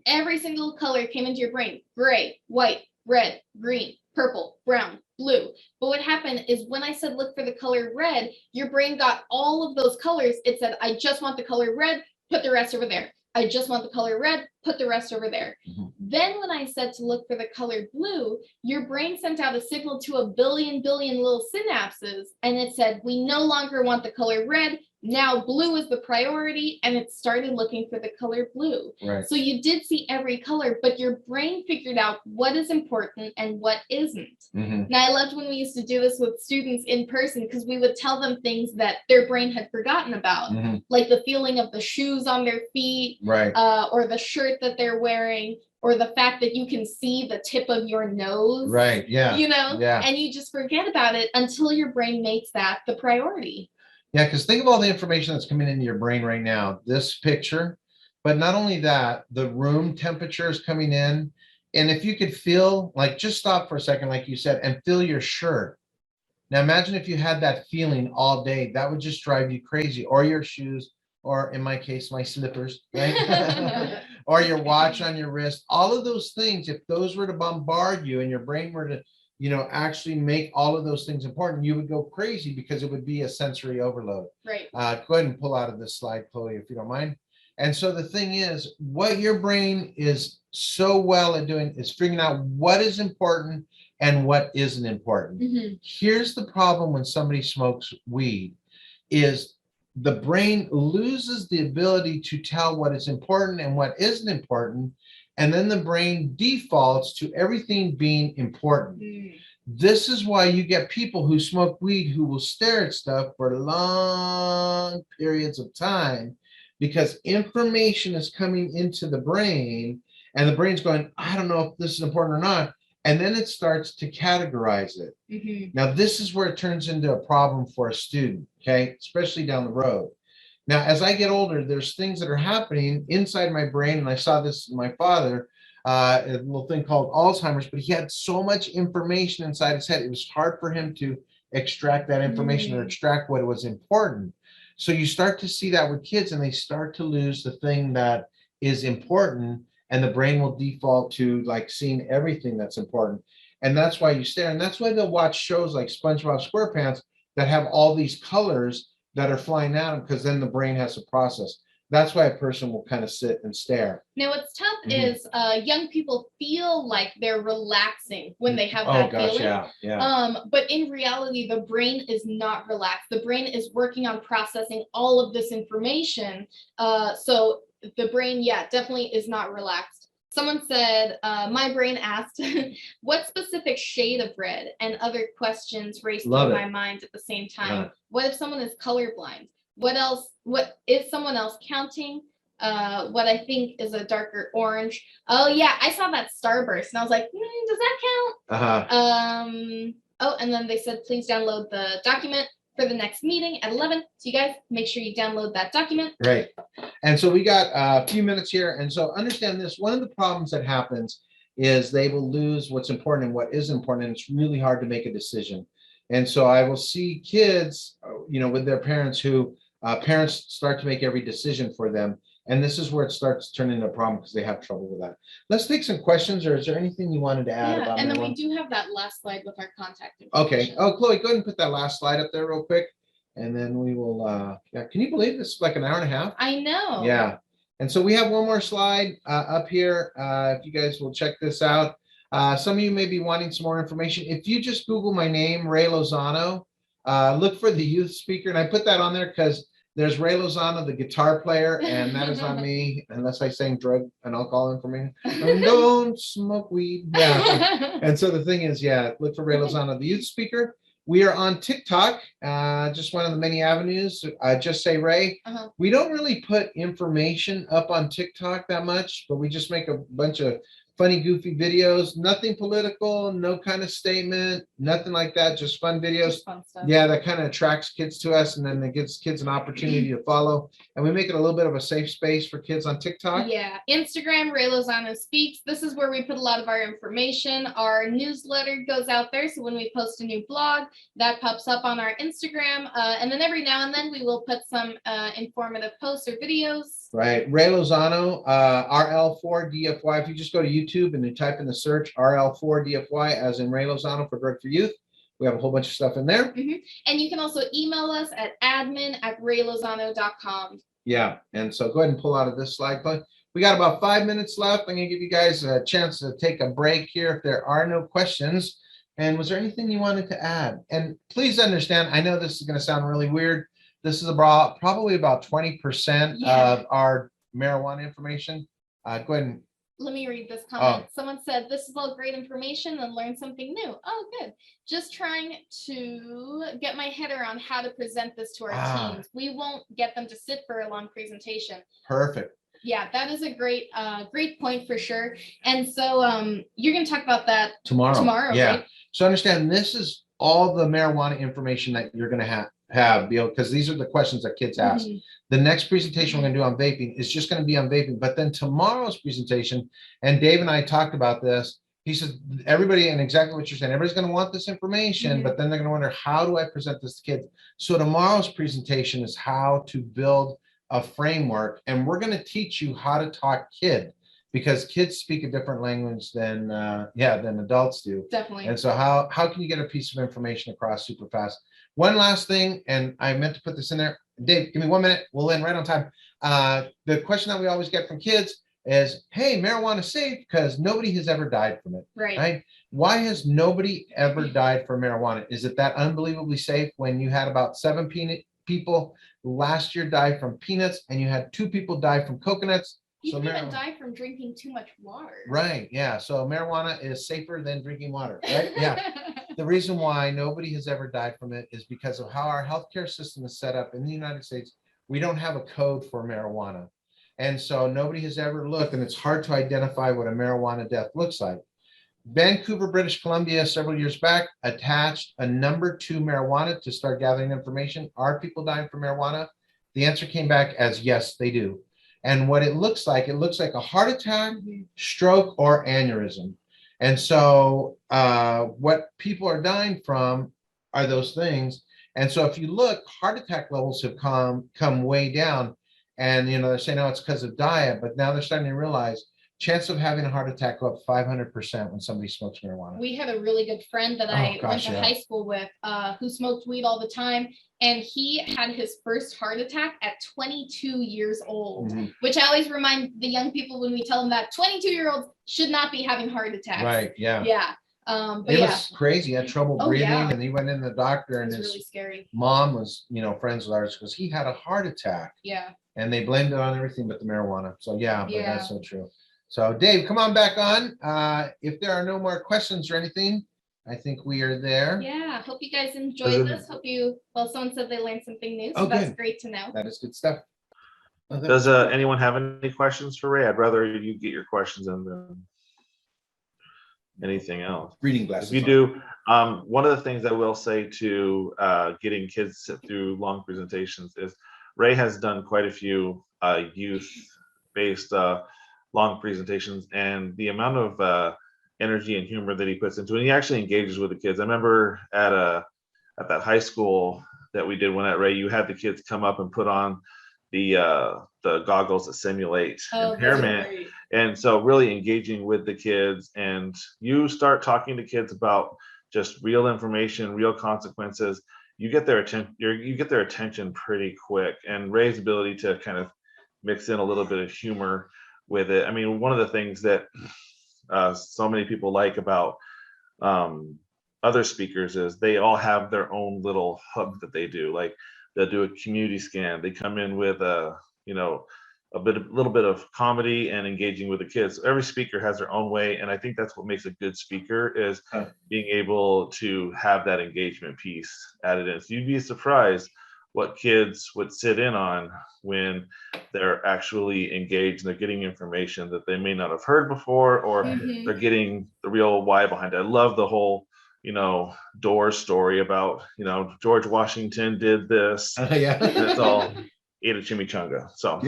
Every single color came into your brain. Gray, white, red, green, purple, brown, blue. But what happened is when I said look for the color red, your brain got all of those colors. It said, I just want the color red, put the rest over there. I just want the color red, put the rest over there. Then when I said to look for the color blue, your brain sent out a signal to a billion little synapses, and it said, we no longer want the color red. Now blue is the priority, and it started looking for the color blue. Right. So you did see every color, but your brain figured out what is important and what isn't. Now, I loved when we used to do this with students in person, because we would tell them things that their brain had forgotten about, like the feeling of the shoes on their feet, Right. or the shirt that they're wearing, or the fact that you can see the tip of your nose. Right. Yeah. You know, Yeah. and you just forget about it until your brain makes that the priority. Yeah, because think of all the information that's coming into your brain right now. This picture, but not only that, the room temperature is coming in. And if you could feel, like, just stop for a second, like you said, and feel your shirt. Now imagine if you had that feeling all day, that would just drive you crazy. Or your shoes, or in my case, my slippers, right? Or your watch on your wrist. All of those things, if those were to bombard you and your brain were to, you know, actually make all of those things important, you would go crazy because it would be a sensory overload. Right. Go ahead and pull out of this slide, Chloe, if you don't mind. And so the thing is, what your brain is so well at doing is figuring out what is important and what isn't important. Here's the problem when somebody smokes weed, is the brain loses the ability to tell what is important and what isn't important. And then the brain defaults to everything being important. This is why you get people who smoke weed who will stare at stuff for long periods of time, because information is coming into the brain and the brain's going, I don't know if this is important or not. And then it starts to categorize it. Now, this is where it turns into a problem for a student, okay, especially down the road. Now, as I get older, there's things that are happening inside my brain, and I saw this in my father, a little thing called Alzheimer's, but he had so much information inside his head, it was hard for him to extract that information or Mm. extract what was important. So you start to see that with kids, and they start to lose the thing that is important, and the brain will default to like seeing everything that's important. And that's why you stare, and that's why they'll watch shows like SpongeBob SquarePants that have all these colors that are flying at them, because then the brain has to process. That's why a person will kind of sit and stare. Now, what's tough Mhm. is young people feel like they're relaxing when they have Oh that gosh, feeling. yeah. But in reality, the brain is not relaxed. The brain is working on processing all of this information. So the brain, yeah, definitely is not relaxed. Someone said, my brain asked, what specific shade of red, and other questions raced Love through it. my mind at the same time. Uh-huh. What if someone is colorblind? What else? What is someone else counting? What I think is a darker orange. Oh yeah, I saw that starburst and I was like, does that count? Uh-huh. Oh, and then they said, please download the document for the next meeting at 11. So you guys make sure you download that document. Right. And so we got a few minutes here. And so understand this, one of the problems that happens is they will lose what's important and what is important. And it's really hard to make a decision. And so I will see kids, with their parents who parents start to make every decision for them. And this is where it starts turning into a problem because they have trouble with that. Let's take some questions, or is there anything you wanted to add Yeah, about and then marijuana? we do have that last slide with our contact Okay. information. Oh, Chloe, go ahead and put that last slide up there real quick. And then we will, yeah, can you believe this is like an hour and a half? I know. Yeah. And so we have one more slide up here. If you guys will check this out. Some of you may be wanting some more information. If you just Google my name, Ray Lozano, look for the youth speaker. And I put that on there because there's Ray Lozano, the guitar player, and that is not me, unless I sang drug and alcohol information. And don't smoke weed. Yeah. And so the thing is, yeah, look for Ray Lozano, the youth speaker. We are on TikTok, just one of the many avenues. Just say Ray. Uh-huh. We don't really put information up on TikTok that much, but we just make a bunch of funny, goofy videos. Nothing political, no kind of statement, nothing like that. Just fun videos. Just fun stuff. Yeah, that kind of attracts kids to us, and then it gives kids an opportunity to follow. And we make it a little bit of a safe space for kids on TikTok. Yeah, Instagram, Ray Lozano Speaks. This is where we put a lot of our information. Our newsletter goes out there. So when we post a new blog, that pops up on our Instagram. And then every now and then we will put some informative posts or videos. Right. Ray Lozano, RL4DFY. If you just go to YouTube and you type in the search RL4DFY, as in Ray Lozano for Drug for Youth, we have a whole bunch of stuff in there. And you can also email us at admin@raylozano.com. Yeah. And so go ahead and pull out of this slide. We got about 5 minutes left. I'm going to give you guys a chance to take a break here if there are no questions. And was there anything you wanted to add? And please understand, I know this is going to sound really weird. This is probably about 20% of our marijuana information. Go ahead and. Let me read this comment. Someone said, this is all great information and learn something new. Oh, good. Just trying to get my head around how to present this to our teams. We won't get them to sit for a long presentation. Perfect. Yeah, that is a great point for sure. And so you're going to talk about that tomorrow, yeah. Right? So understand, this is all the marijuana information that you're going to have, because these are the questions that kids ask. The next presentation we're going to do on vaping is just going to be on vaping. But then tomorrow's presentation, and Dave and I talked about this, he said, everybody, and exactly what you're saying, everybody's going to want this information, but then they're going to wonder, how do I present this to kids? So tomorrow's presentation is how to build a framework, and we're going to teach you how to talk kid, because kids speak a different language than adults do. Definitely. And so how can you get a piece of information across super fast? One last thing, and I meant to put this in there. Dave, give me 1 minute. We'll end right on time. The question that we always get from kids is, hey, marijuana safe? Because nobody has ever died from it. Right. Why has nobody ever died from marijuana? Is it that unbelievably safe when you had about 7 people last year die from peanuts, and you had 2 people die from coconuts? You can even die from drinking too much water. Right. Yeah. So marijuana is safer than drinking water. Right. Yeah. The reason why nobody has ever died from it is because of how our healthcare system is set up in the United States. We don't have a code for marijuana. And so nobody has ever looked, and it's hard to identify what a marijuana death looks like. Vancouver, British Columbia, several years back, attached a number to marijuana to start gathering information. Are people dying from marijuana? The answer came back as yes, they do. And what it looks like a heart attack, stroke, or aneurysm. And so what people are dying from are those things. And so if you look, heart attack levels have come way down. And they're saying, oh, it's because of diet, but now they're starting to realize chance of having a heart attack go up 500% when somebody smokes marijuana. We had a really good friend that I went to high school with who smoked weed all the time. And he had his first heart attack at 22 years old, which I always remind the young people when we tell them that 22-year-olds should not be having heart attacks. Right. Yeah. Yeah. But it was crazy. He had trouble breathing, and he went in the doctor, and his really scary. Mom was, friends with ours because he had a heart attack. Yeah. And they blamed it on everything but the marijuana. So but that's so true. So Dave, come on back on. If there are no more questions or anything, I think we are there. Yeah. Hope you guys enjoyed this. Hope someone said they learned something new. So that's great to know. That is good stuff. Does anyone have any questions for Ray? I'd rather you get your questions in than anything else. Reading glasses. If you do, one of the things I will say to getting kids to sit through long presentations is Ray has done quite a few youth-based long presentations, and the amount of energy and humor that he puts into it, and he actually engages with the kids. I remember at that high school that we did one at Ray, you had the kids come up and put on the goggles that simulate impairment, and so really engaging with the kids, and you start talking to kids about just real information, real consequences. You get their attention. You get their attention pretty quick, and Ray's ability to kind of mix in a little bit of humor with it. I mean, one of the things that so many people like about other speakers is they all have their own little hub that they do. Like they'll do a community scan. They come in with a little bit of comedy and engaging with the kids. Every speaker has their own way, and I think that's what makes a good speaker is being able to have that engagement piece added in. So you'd be surprised what kids would sit in on when they're actually engaged and they're getting information that they may not have heard before, or they're getting the real why behind it. I love the whole Doors story about George Washington did this. And it's all ate a chimichanga. So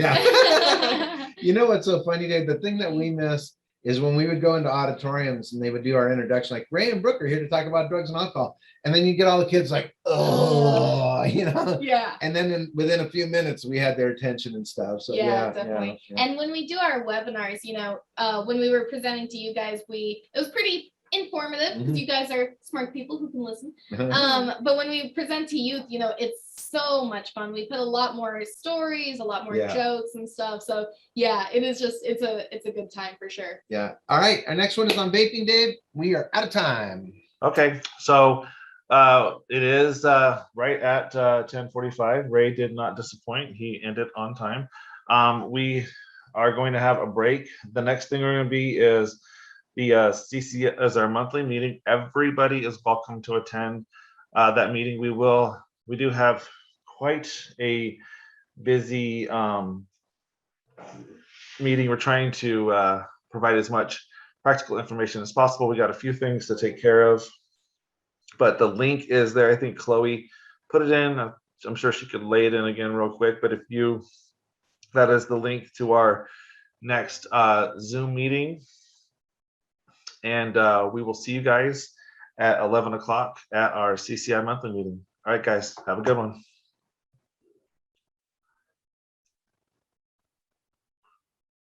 what's so funny, Dave? The thing that we miss is when we would go into auditoriums and they would do our introduction, like Ray and Brooke are here to talk about drugs and alcohol, and then you get all the kids like, yeah. And then within a few minutes we had their attention and stuff. So definitely. And when we do our webinars, when we were presenting to you guys, it was pretty informative because you guys are smart people who can listen. But when we present to youth, it's so much fun. We put a lot more stories, a lot more jokes and stuff. So it is just it's a good time for sure. Yeah. All right. Our next one is on vaping, Dave. We are out of time. Okay. So it is right at 10:45. Ray did not disappoint. He ended on time. We are going to have a break. The next thing we're going to be is the CC as our monthly meeting. Everybody is welcome to attend that meeting. We do have quite a busy meeting. We're trying to provide as much practical information as possible. We got a few things to take care of, but the link is there. I think Chloe put it in. I'm sure she could lay it in again real quick, but that is the link to our next Zoom meeting. And we will see you guys at 11 o'clock at our CCI monthly meeting. All right, guys, have a good one.